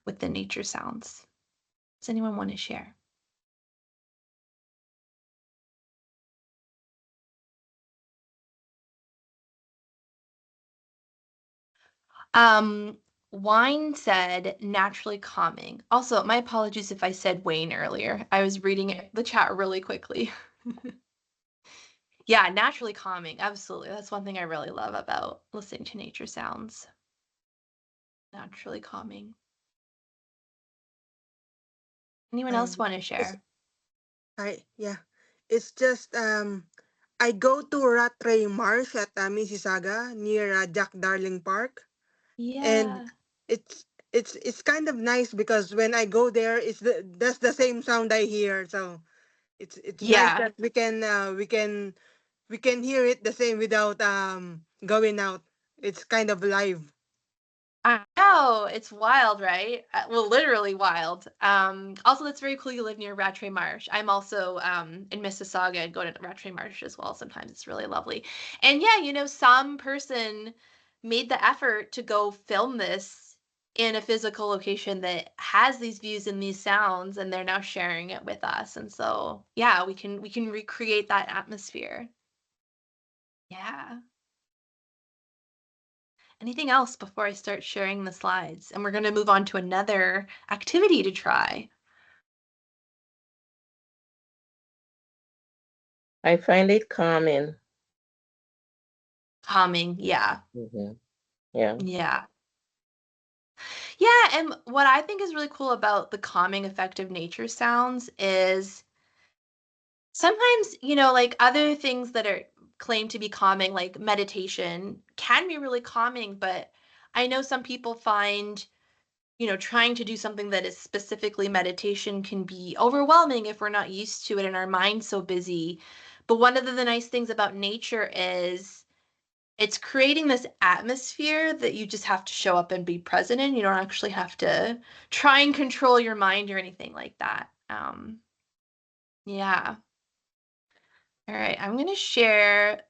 with the nature sounds? Does anyone want to share? Um, Wine said naturally calming. Also, my apologies if I said Wayne earlier. I was reading the chat really quickly. Yeah, naturally calming. Absolutely. That's one thing I really love about listening to nature sounds. Naturally calming. Anyone else want to It's, share? yeah. It's just I go to Rattray Marsh at Mississauga near Jack Darling Park, and Yeah. it's kind of nice because when I go there, that's the same sound I hear. So it's nice Yeah. that we can hear it the same without going out. It's kind of live. I know, it's wild, right? Well, literally wild. Also, that's very cool you live near Rattray Marsh. I'm also in Mississauga and go to Rattray Marsh as well. Sometimes it's really lovely. And yeah, some person made the effort to go film this in a physical location that has these views and these sounds, and they're now sharing it with us. And so, yeah, we can recreate that atmosphere. Yeah. Anything else before I start sharing the slides? And we're going to move on to another activity to try. I find it calming. Calming, yeah. Yeah. Yeah. Yeah, and what I think is really cool about the calming effect of nature sounds is sometimes, like other things that are claimed to be calming, like meditation, can be really calming, but I know some people find trying to do something that is specifically meditation can be overwhelming if we're not used to it and our mind's so busy. But one of the nice things about nature is it's creating this atmosphere that you just have to show up and be present in. You don't actually have to try and control your mind or anything like that. Yeah. All right, I'm going to share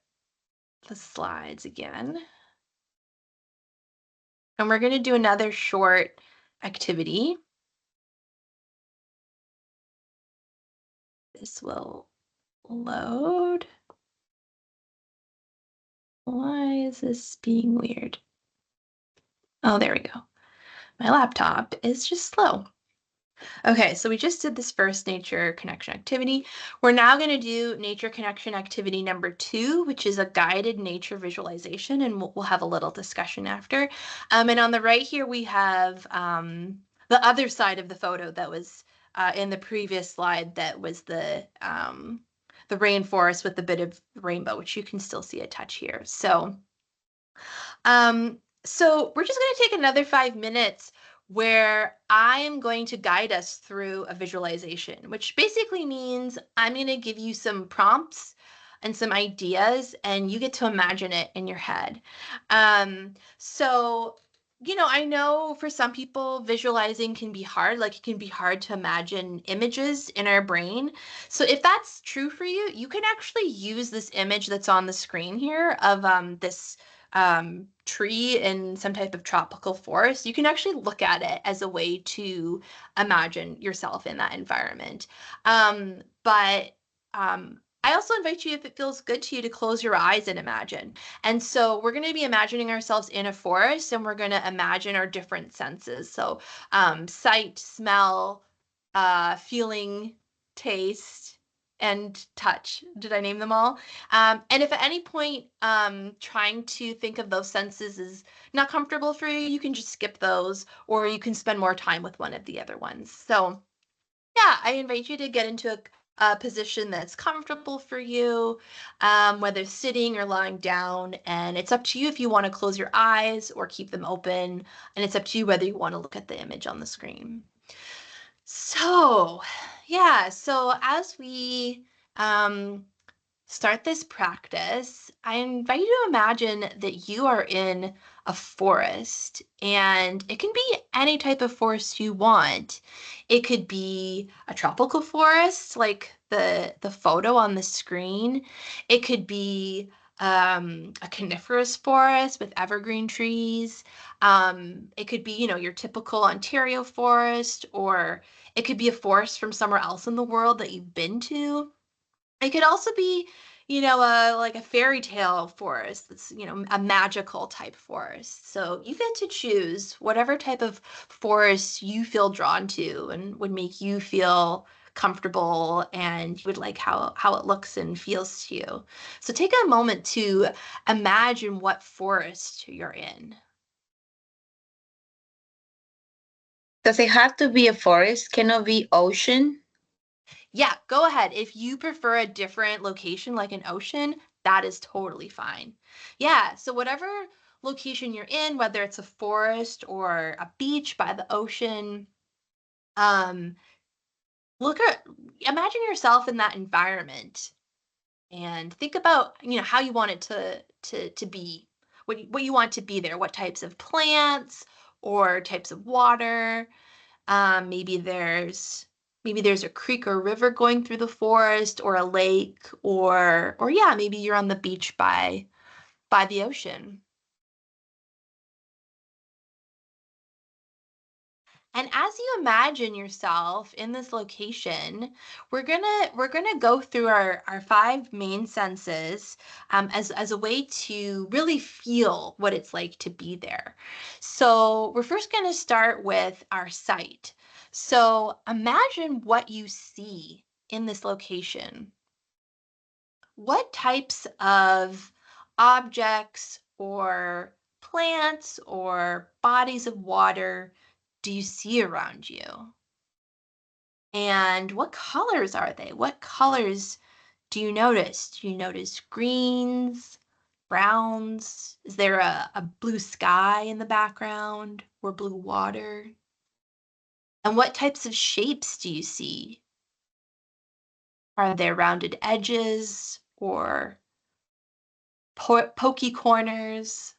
the slides again. And we're going to do another short activity. This will load. Why is this being weird? Oh, there we go. My laptop is just slow. Okay, so we just did this first nature connection activity. We're now going to do nature connection activity number 2, which is a guided nature visualization, and we'll have a little discussion after. And on the right here, we have the other side of the photo that was in the previous slide that was the rainforest with a bit of rainbow, which you can still see a touch here. So we're just going to take another 5 minutes where I'm going to guide us through a visualization, which basically means I'm going to give you some prompts and some ideas, and you get to imagine it in your head. So, I know for some people, visualizing can be hard. Like, it can be hard to imagine images in our brain. So if that's true for you, you can actually use this image that's on the screen here of this tree in some type of tropical forest. You can actually look at it as a way to imagine yourself in that environment. But I also invite you, if it feels good to you, to close your eyes and imagine. And so we're going to be imagining ourselves in a forest, and we're going to imagine our different senses. So sight, smell, feeling, taste, and touch. Did I name them all? And if at any point trying to think of those senses is not comfortable for you, you can just skip those, or you can spend more time with one of the other ones. So yeah, I invite you to get into a position that's comfortable for you, whether sitting or lying down. And it's up to you if you want to close your eyes or keep them open. And it's up to you whether you want to look at the image on the screen. So, yeah, so as we start this practice, I invite you to imagine that you are in a forest, and it can be any type of forest you want. It could be a tropical forest, like the photo on the screen. It could be a coniferous forest with evergreen trees. It could be, your typical Ontario forest, or it could be a forest from somewhere else in the world that you've been to. It could also be, like a fairy tale forest that's, a magical type forest. So you get to choose whatever type of forest you feel drawn to and would make you feel comfortable and you would like how it looks and feels to you. So take a moment to imagine what forest you're in. Does it have to be a forest? Cannot be ocean? Yeah, go ahead. If you prefer a different location like an ocean, that is totally fine. Yeah, so whatever location you're in, whether it's a forest or a beach by the ocean, um, imagine yourself in that environment and think about, how you want it to be, what you want to be there, what types of plants or types of water. Maybe there's a creek or river going through the forest, or a lake, or yeah, maybe you're on the beach by the ocean. And as you imagine yourself in this location, we're gonna go through our five main senses as a way to really feel what it's like to be there. So we're first gonna start with our sight. So imagine what you see in this location. What types of objects or plants or bodies of water do you see around you? And what colors are they? What colors do you notice? Do you notice greens, browns? Is there a blue sky in the background or blue water? And what types of shapes do you see? Are there rounded edges or pokey corners?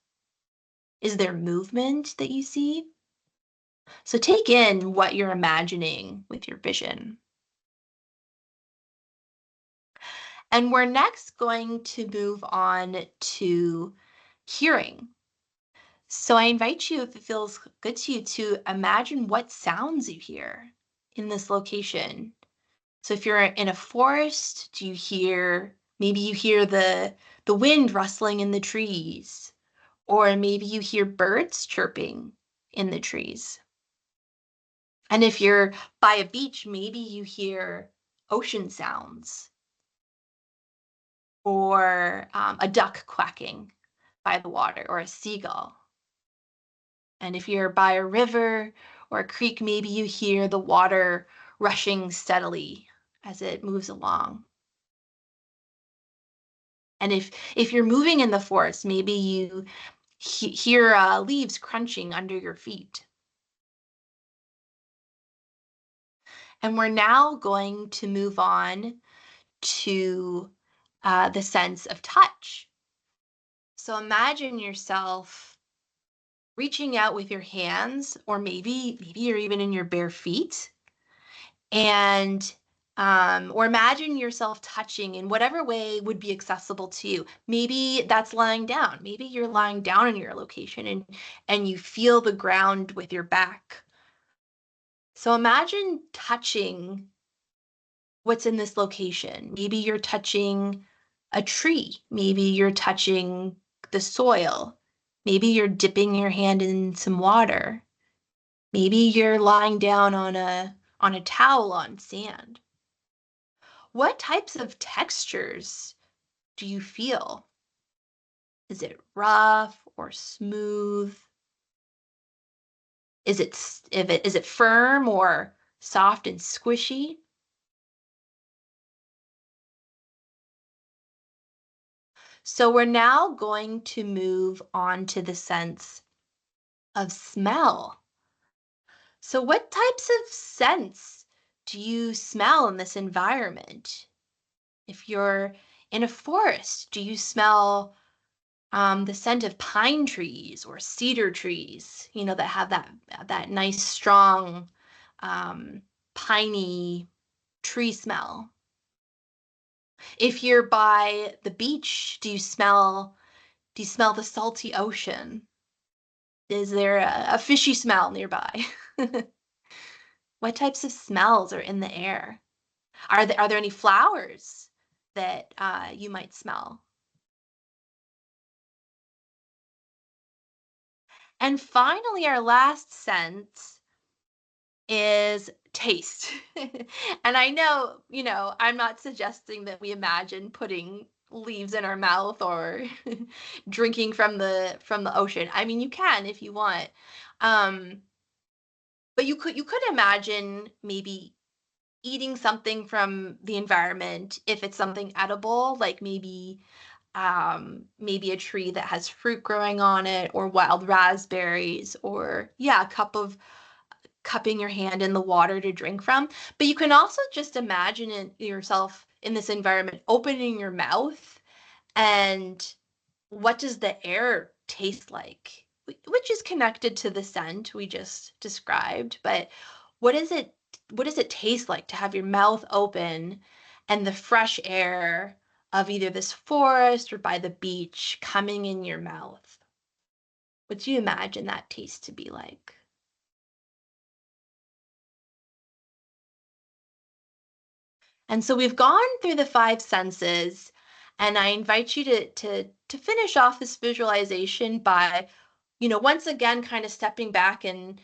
Is there movement that you see? So take in what you're imagining with your vision. And we're next going to move on to hearing. So I invite you, if it feels good to you, to imagine what sounds you hear in this location. So if you're in a forest, maybe you hear the wind rustling in the trees, or maybe you hear birds chirping in the trees. And if you're by a beach, maybe you hear ocean sounds, or a duck quacking by the water, or a seagull. And if you're by a river or a creek, maybe you hear the water rushing steadily as it moves along. And if you're moving in the forest, maybe you hear leaves crunching under your feet. And we're now going to move on to the sense of touch. So imagine yourself reaching out with your hands, or maybe you're even in your bare feet, and or imagine yourself touching in whatever way would be accessible to you. Maybe that's lying down. Maybe you're lying down in your location and you feel the ground with your back. So imagine touching what's in this location. Maybe you're touching a tree. Maybe you're touching the soil. Maybe you're dipping your hand in some water. Maybe you're lying down on a towel on sand. What types of textures do you feel? Is it rough or smooth? Is it firm or soft and squishy? So we're now going to move on to the sense of smell. So what types of scents do you smell in this environment? If you're in a forest, do you smell the scent of pine trees or cedar trees, that have that nice, strong, piney tree smell? If you're by the beach, do you smell the salty ocean? Is there a fishy smell nearby? What types of smells are in the air? Are there any flowers that you might smell? And finally, our last sense is taste. And I know, I'm not suggesting that we imagine putting leaves in our mouth or drinking from the ocean. I mean, you can if you want. But you could imagine maybe eating something from the environment if it's something edible, like maybe a tree that has fruit growing on it, or wild raspberries, or a cupping your hand in the water to drink from. But you can also just imagine yourself in this environment, opening your mouth, and what does the air taste like? Which is connected to the scent we just described, but what is it what does it taste like to have your mouth open and the fresh air of either this forest or by the beach coming in your mouth? What do you imagine that taste to be like? And so we've gone through the five senses, and I invite you to finish off this visualization by, once again, kind of stepping back and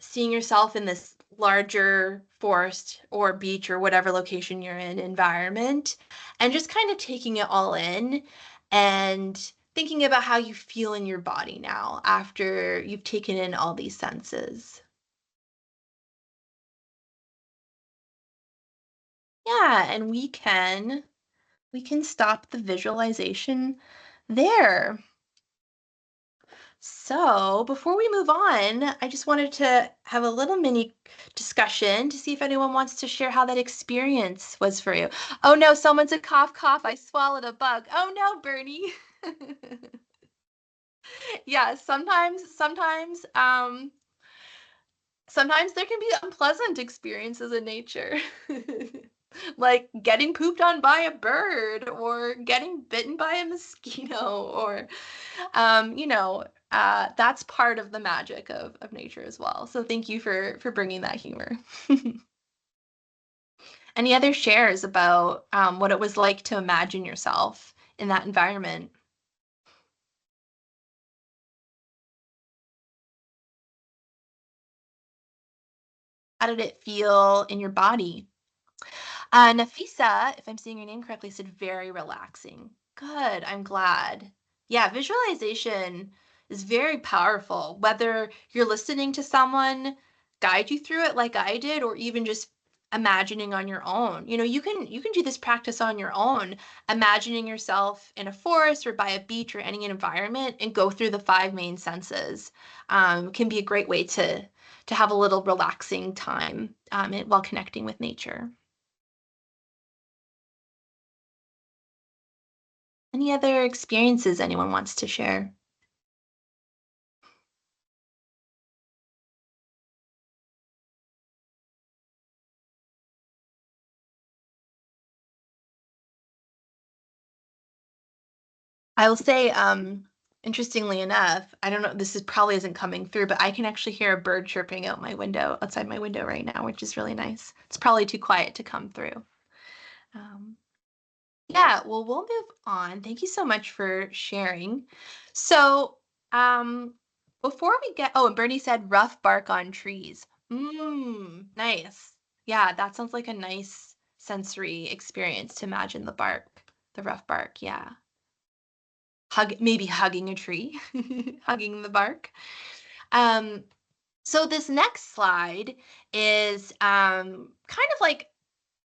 seeing yourself in this larger forest or beach or whatever location you're in environment, and just kind of taking it all in and thinking about how you feel in your body now after you've taken in all these senses. Yeah, and we can stop the visualization there. So before we move on, I just wanted to have a little mini discussion to see if anyone wants to share how that experience was for you. Oh no, someone said cough, cough, I swallowed a bug. Oh no, Bernie. Yeah, sometimes there can be unpleasant experiences in nature. Like getting pooped on by a bird or getting bitten by a mosquito or that's part of the magic of nature as well. So thank you for bringing that humor. Any other shares about what it was like to imagine yourself in that environment? How did it feel in your body? Nafisa, if I'm saying your name correctly, said very relaxing. Good, I'm glad. Yeah, visualization is very powerful, whether you're listening to someone guide you through it like I did, or even just imagining on your own. You can do this practice on your own, imagining yourself in a forest or by a beach or any environment and go through the five main senses. Can be a great way to have a little relaxing time while connecting with nature. Any other experiences anyone wants to share? I will say, interestingly enough, I don't know, this is probably isn't coming through, but I can actually hear a bird chirping outside my window right now, which is really nice. It's probably too quiet to come through. Um, yeah, well, we'll move on. Thank you so much for sharing. So, before we and Bernie said rough bark on trees. Nice. Yeah, that sounds like a nice sensory experience to imagine the rough bark. Yeah. Maybe hugging a tree, hugging the bark. Um, so this next slide is kind of like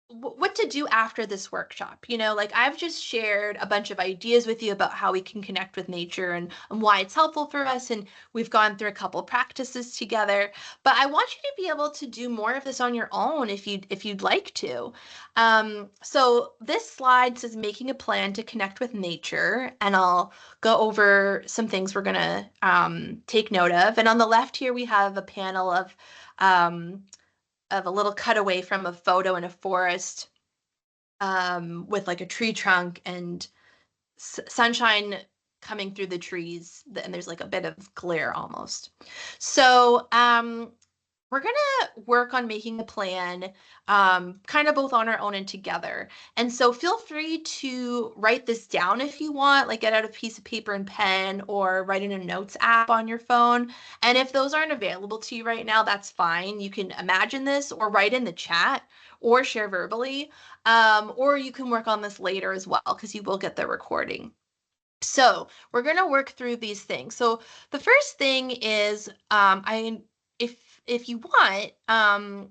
what to do after this workshop. Like I've just shared a bunch of ideas with you about how we can connect with nature and why it's helpful for us. And we've gone through a couple practices together, but I want you to be able to do more of this on your own if you'd like to. So this slide says making a plan to connect with nature, and I'll go over some things we're gonna take note of. And on the left here, we have a panel of a little cutaway from a photo in a forest with like a tree trunk and sunshine coming through the trees, and there's like a bit of glare almost. So we're going to work on making a plan kind of both on our own and together. And so feel free to write this down if you want, like get out a piece of paper and pen or write in a notes app on your phone. And if those aren't available to you right now, that's fine. You can imagine this or write in the chat or share verbally, or you can work on this later as well because you will get the recording. So we're going to work through these things. So the first thing is if you want, I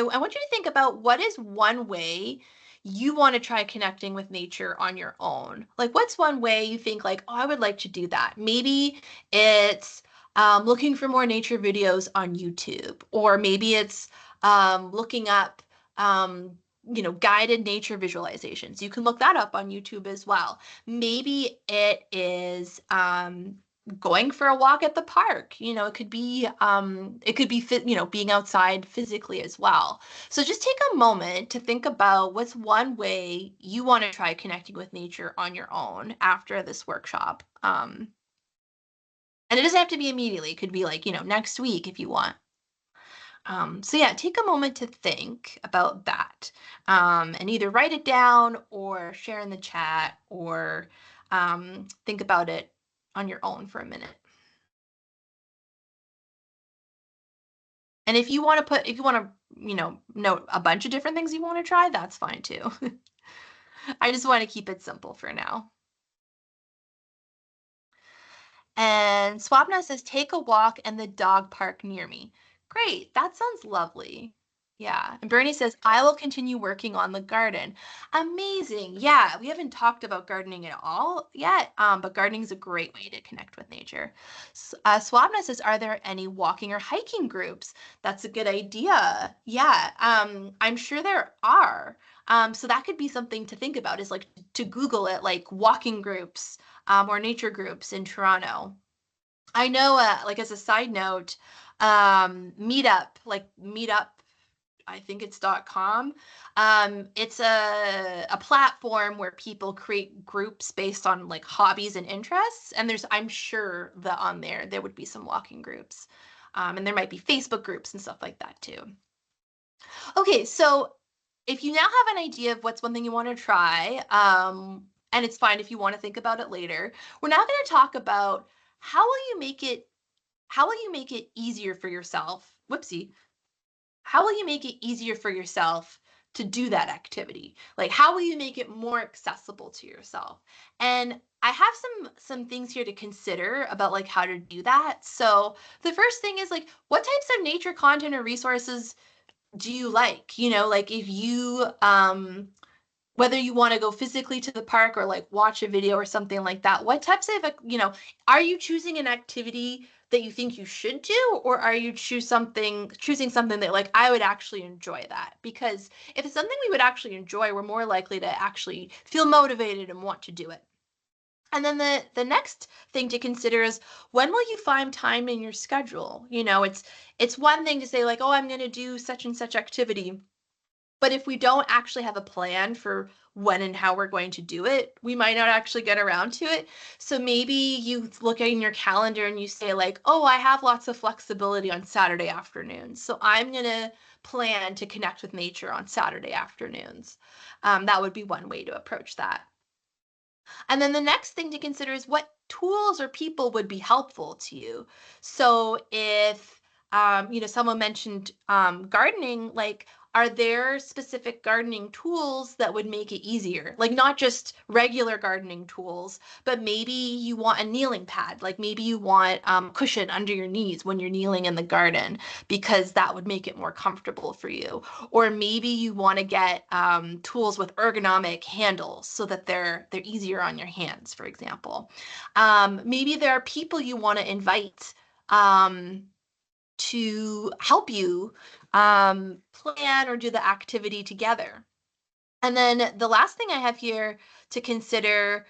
want you to think about what is one way you want to try connecting with nature on your own. Like, what's one way you think like, oh, I would like to do that? Maybe it's looking for more nature videos on YouTube, or maybe it's looking up guided nature visualizations. You can look that up on YouTube as well. Maybe it is going for a walk at the park. It could be being outside physically as well. So just take a moment to think about what's one way you want to try connecting with nature on your own after this workshop. And it doesn't have to be immediately. It could be like, next week if you want. So yeah, take a moment to think about that, and either write it down or share in the chat, or think about it on your own for a minute. And if you want to note a bunch of different things you want to try, that's fine too. I just want to keep it simple for now. And Swapna says, take a walk in the dog park near me. Great, that sounds lovely. Yeah, and Bernie says, I will continue working on the garden. Amazing. Yeah, we haven't talked about gardening at all yet, but gardening is a great way to connect with nature. Swapna says, are there any walking or hiking groups? That's a good idea. Yeah, I'm sure there are. So that could be something to think about, is like to Google it, like walking groups or nature groups in Toronto. I know, like as a side note, Meetup, I think it's .com. It's a platform where people create groups based on like hobbies and interests. And I'm sure that on there would be some walking groups. And there might be Facebook groups and stuff like that too. Okay, so if you now have an idea of what's one thing you want to try, and it's fine if you want to think about it later, we're now going to talk about how will you make it easier for yourself? Whoopsie. How will you make it easier for yourself to do that activity? Like, how will you make it more accessible to yourself? And I have some things here to consider about like how to do that. So the first thing is like, what types of nature content or resources do you like? Like if you whether you want to go physically to the park or like watch a video or something like that, what types of, are you choosing an activity that you think you should do, or are you choosing something that like, I would actually enjoy that? Because if it's something we would actually enjoy, we're more likely to actually feel motivated and want to do it. And then the next thing to consider is, when will you find time in your schedule? It's one thing to say like, oh, I'm going to do such and such activity. But if we don't actually have a plan for when and how we're going to do it, we might not actually get around to it. So maybe you look at in your calendar and you say like, oh, I have lots of flexibility on Saturday afternoons, so I'm going to plan to connect with nature on Saturday afternoons. That would be one way to approach that. And then the next thing to consider is what tools or people would be helpful to you. So if someone mentioned gardening, like are there specific gardening tools that would make it easier? Like not just regular gardening tools, but maybe you want a kneeling pad. Like maybe you want cushion under your knees when you're kneeling in the garden, because that would make it more comfortable for you. Or maybe you want to get tools with ergonomic handles so that they're easier on your hands, for example. Maybe there are people you want to invite to help you plan or do the activity together. And then the last thing I have here to consider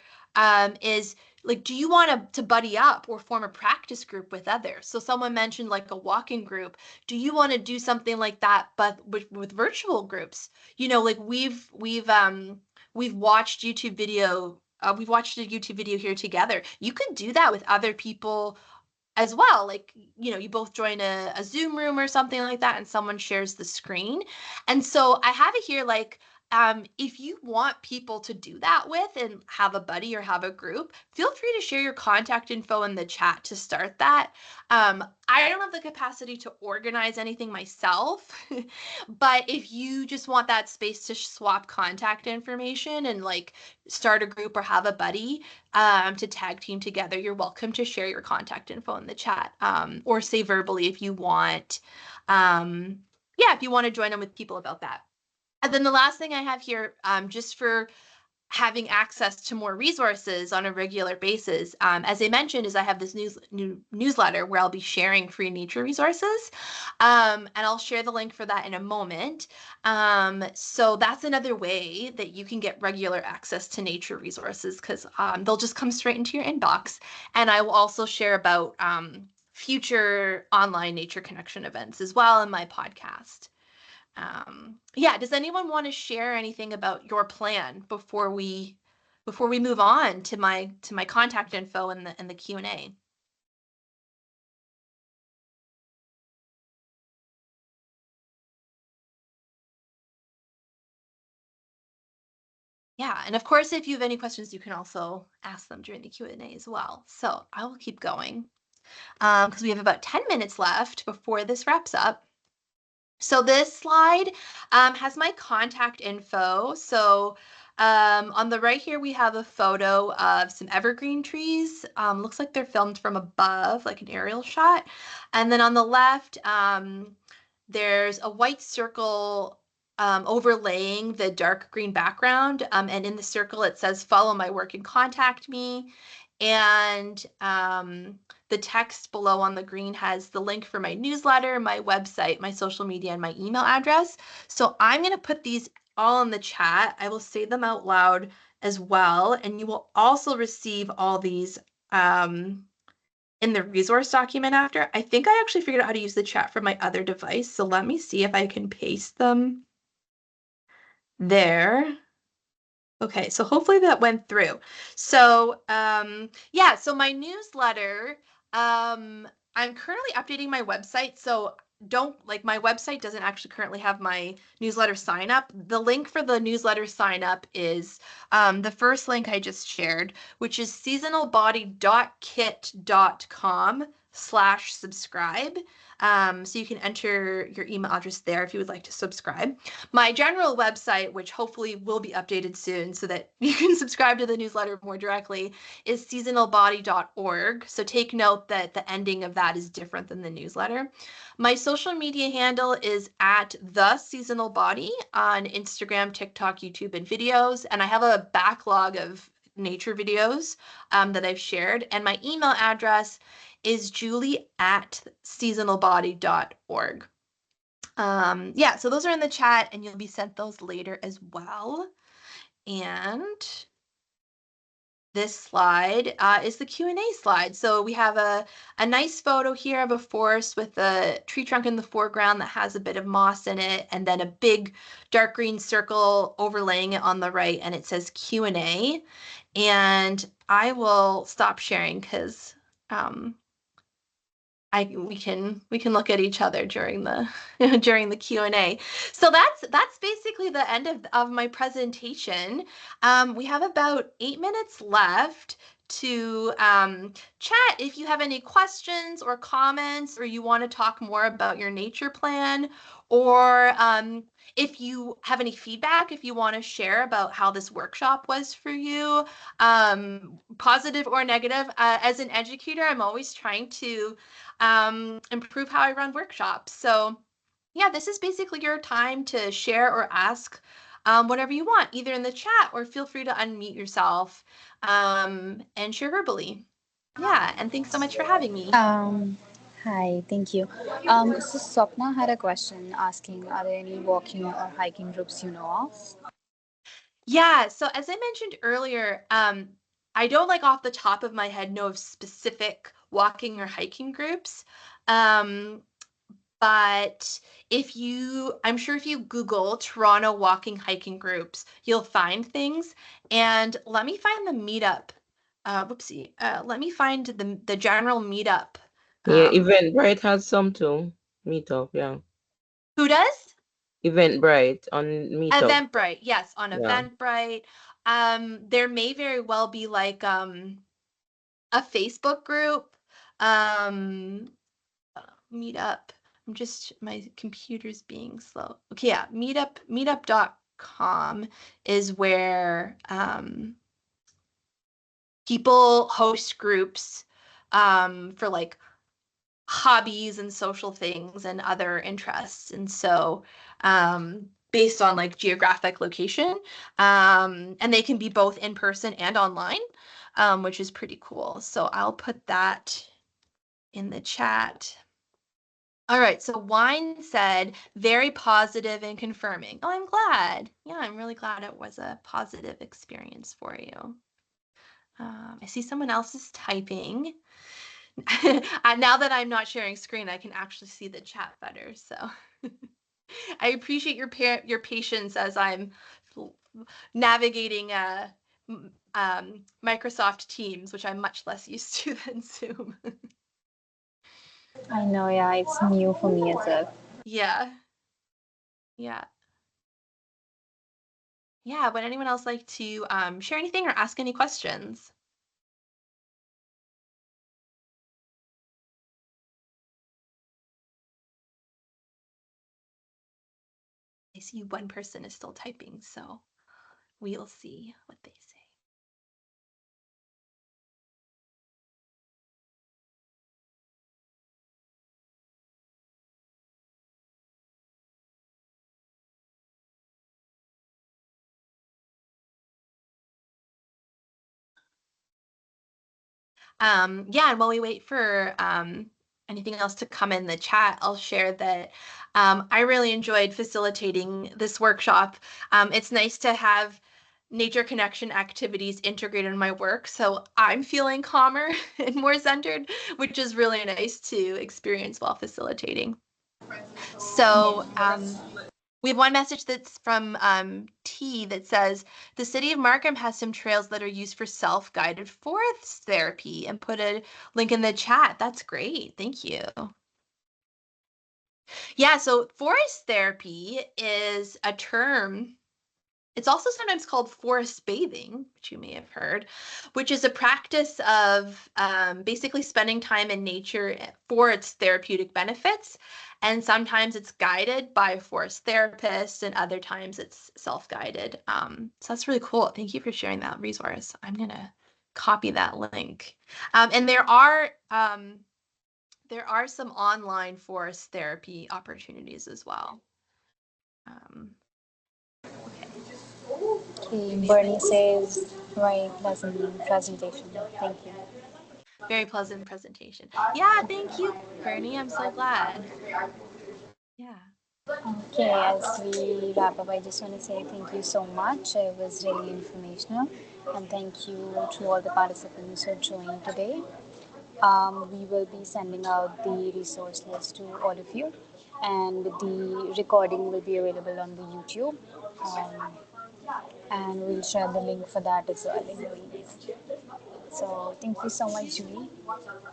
is, like, do you want to buddy up or form a practice group with others? So someone mentioned like a walking group. Do you want to do something like that, but with virtual groups? You know, like we've watched YouTube video. We've watched a YouTube video here together. You could do that with other people as well. Like, you know, you both join a Zoom room or something like that, and someone shares the screen. And so I have it here, like, if you want people to do that with and have a buddy or have a group, feel free to share your contact info in the chat to start that. I don't have the capacity to organize anything myself, but if you just want that space to swap contact information and like start a group or have a buddy to tag team together, you're welcome to share your contact info in the chat, or say verbally if you want. If you want to join in with people about that. And then the last thing I have here, just for having access to more resources on a regular basis, as I mentioned, is I have this newsletter where I'll be sharing free nature resources, and I'll share the link for that in a moment. So that's another way that you can get regular access to nature resources, because they'll just come straight into your inbox. And I will also share about future online nature connection events as well in my podcast. Does anyone want to share anything about your plan before we move on to my contact info and the Q&A? Yeah, and of course, if you have any questions, you can also ask them during the Q&A as well. So I will keep going because we have about 10 minutes left before this wraps up. So this slide has my contact info. So on the right here, we have a photo of some evergreen trees. Looks like they're filmed from above, like an aerial shot. And then on the left, there's a white circle overlaying the dark green background. And in the circle, it says, "Follow my work and contact me." And the text below on the green has the link for my newsletter, my website, my social media, and my email address. So I'm going to put these all in the chat. I will say them out loud as well. And you will also receive all these in the resource document after. I think I actually figured out how to use the chat from my other device. So let me see if I can paste them there. Okay, so hopefully that went through. So so my newsletter, I'm currently updating my website. So my website doesn't actually currently have my newsletter sign up. The link for the newsletter sign up is the first link I just shared, which is seasonalbody.kit.com/subscribe. So you can enter your email address there if you would like to subscribe. My general website, which hopefully will be updated soon so that you can subscribe to the newsletter more directly, is seasonalbody.org. So take note that the ending of that is different than the newsletter. My social media handle is @theseasonalbody on Instagram, TikTok, YouTube, and videos. And I have a backlog of nature videos that I've shared. And my email address is julie@seasonalbody.org. So those are in the chat, and you'll be sent those later as well. And this slide is the Q&A slide. So we have a nice photo here of a forest with a tree trunk in the foreground that has a bit of moss in it, and then a big dark green circle overlaying it on the right, and it says Q&A. And I will stop sharing because we can look at each other during the during the Q&A. So that's basically the end of my presentation. We have about 8 minutes left to chat if you have any questions or comments, or you want to talk more about your nature plan, or if you have any feedback, if you want to share about how this workshop was for you, positive or negative. As an educator, I'm always trying to improve how I run workshops. So yeah, this is basically your time to share or ask whatever you want, either in the chat or feel free to unmute yourself and share verbally. Yeah, and thanks so much for having me. Hi, thank you. So Swapna had a question asking, are there any walking or hiking groups you know of? Yeah, so as I mentioned earlier, I don't like off the top of my head know of specific walking or hiking groups. But I'm sure if you Google Toronto walking hiking groups, you'll find things. And let me find the meetup. Let me find the general meetup. Yeah, Eventbrite has some too. Meetup, yeah. Who does? Eventbrite on Meetup. Eventbrite, yes, on Yeah. Eventbrite. There may very well be like a Facebook group. Meetup. My computer's being slow. Okay, yeah, meetup.com is where people host groups for like hobbies and social things and other interests. And so based on like geographic location, and they can be both in person and online, which is pretty cool. So I'll put that in the chat. All right, so Wine said, very positive and confirming. Oh, I'm glad. Yeah, I'm really glad it was a positive experience for you. I see someone else is typing. Now that I'm not sharing screen, I can actually see the chat better. So I appreciate your patience as I'm navigating Microsoft Teams, which I'm much less used to than Zoom. I know, yeah, it's new for me as well. Yeah. Yeah. Yeah, would anyone else like to share anything or ask any questions? I see one person is still typing, so we'll see what they say. Yeah, and while we wait for anything else to come in the chat, I'll share that I really enjoyed facilitating this workshop. It's nice to have nature connection activities integrated in my work, so I'm feeling calmer and more centered, which is really nice to experience while facilitating. So we have one message that's from T that says, the city of Markham has some trails that are used for self-guided forest therapy, and put a link in the chat. That's great. Thank you. Yeah, so forest therapy is a term. It's also sometimes called forest bathing, which you may have heard, which is a practice of basically spending time in nature for its therapeutic benefits. And sometimes it's guided by forest therapists, and other times it's self-guided. So that's really cool. Thank you for sharing that resource. I'm going to copy that link. And there are some online forest therapy opportunities as well. Okay, Bernie says, very pleasant presentation. Thank you. Very pleasant presentation. Yeah, thank you, Bernie. I'm so glad. Yeah. Okay, as we wrap up, I just want to say thank you so much. It was really informational, and thank you to all the participants who joined today. We will be sending out the resource list to all of you, and the recording will be available on the YouTube, and we'll share the link for that as well in the release. So thank you so much, Julie.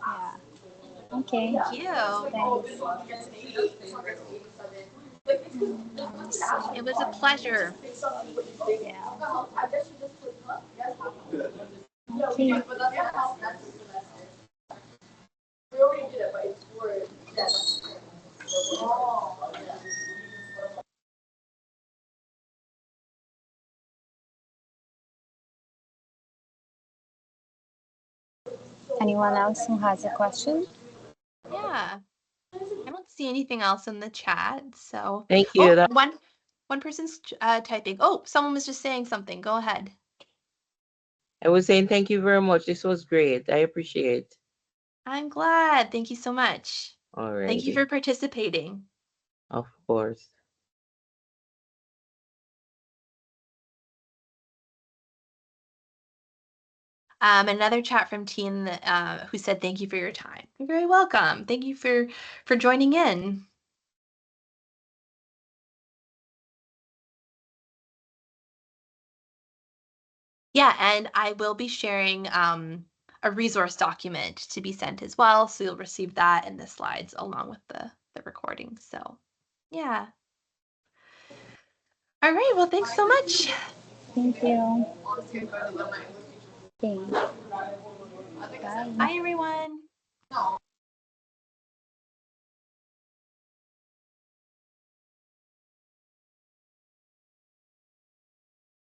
Yeah. Okay. Thank you. Thanks. It was a pleasure. Yeah. you. Anyone else who has a question? Yeah. I don't see anything else in the chat. So, Thank you. oh, one person's typing. Oh, someone was just saying something. Go ahead. I was saying thank you very much. This was great. I appreciate. I'm glad. Thank you so much. All Thank you righty. for participating. Of course. Another chat from Teen who said, "Thank you for your time." You're very welcome. Thank you for joining in. Yeah, and I will be sharing a resource document to be sent as well, so you'll receive that and the slides along with the recording. So, yeah. All right. Well, thanks so much. Thank you. Okay. Bye. Bye, everyone.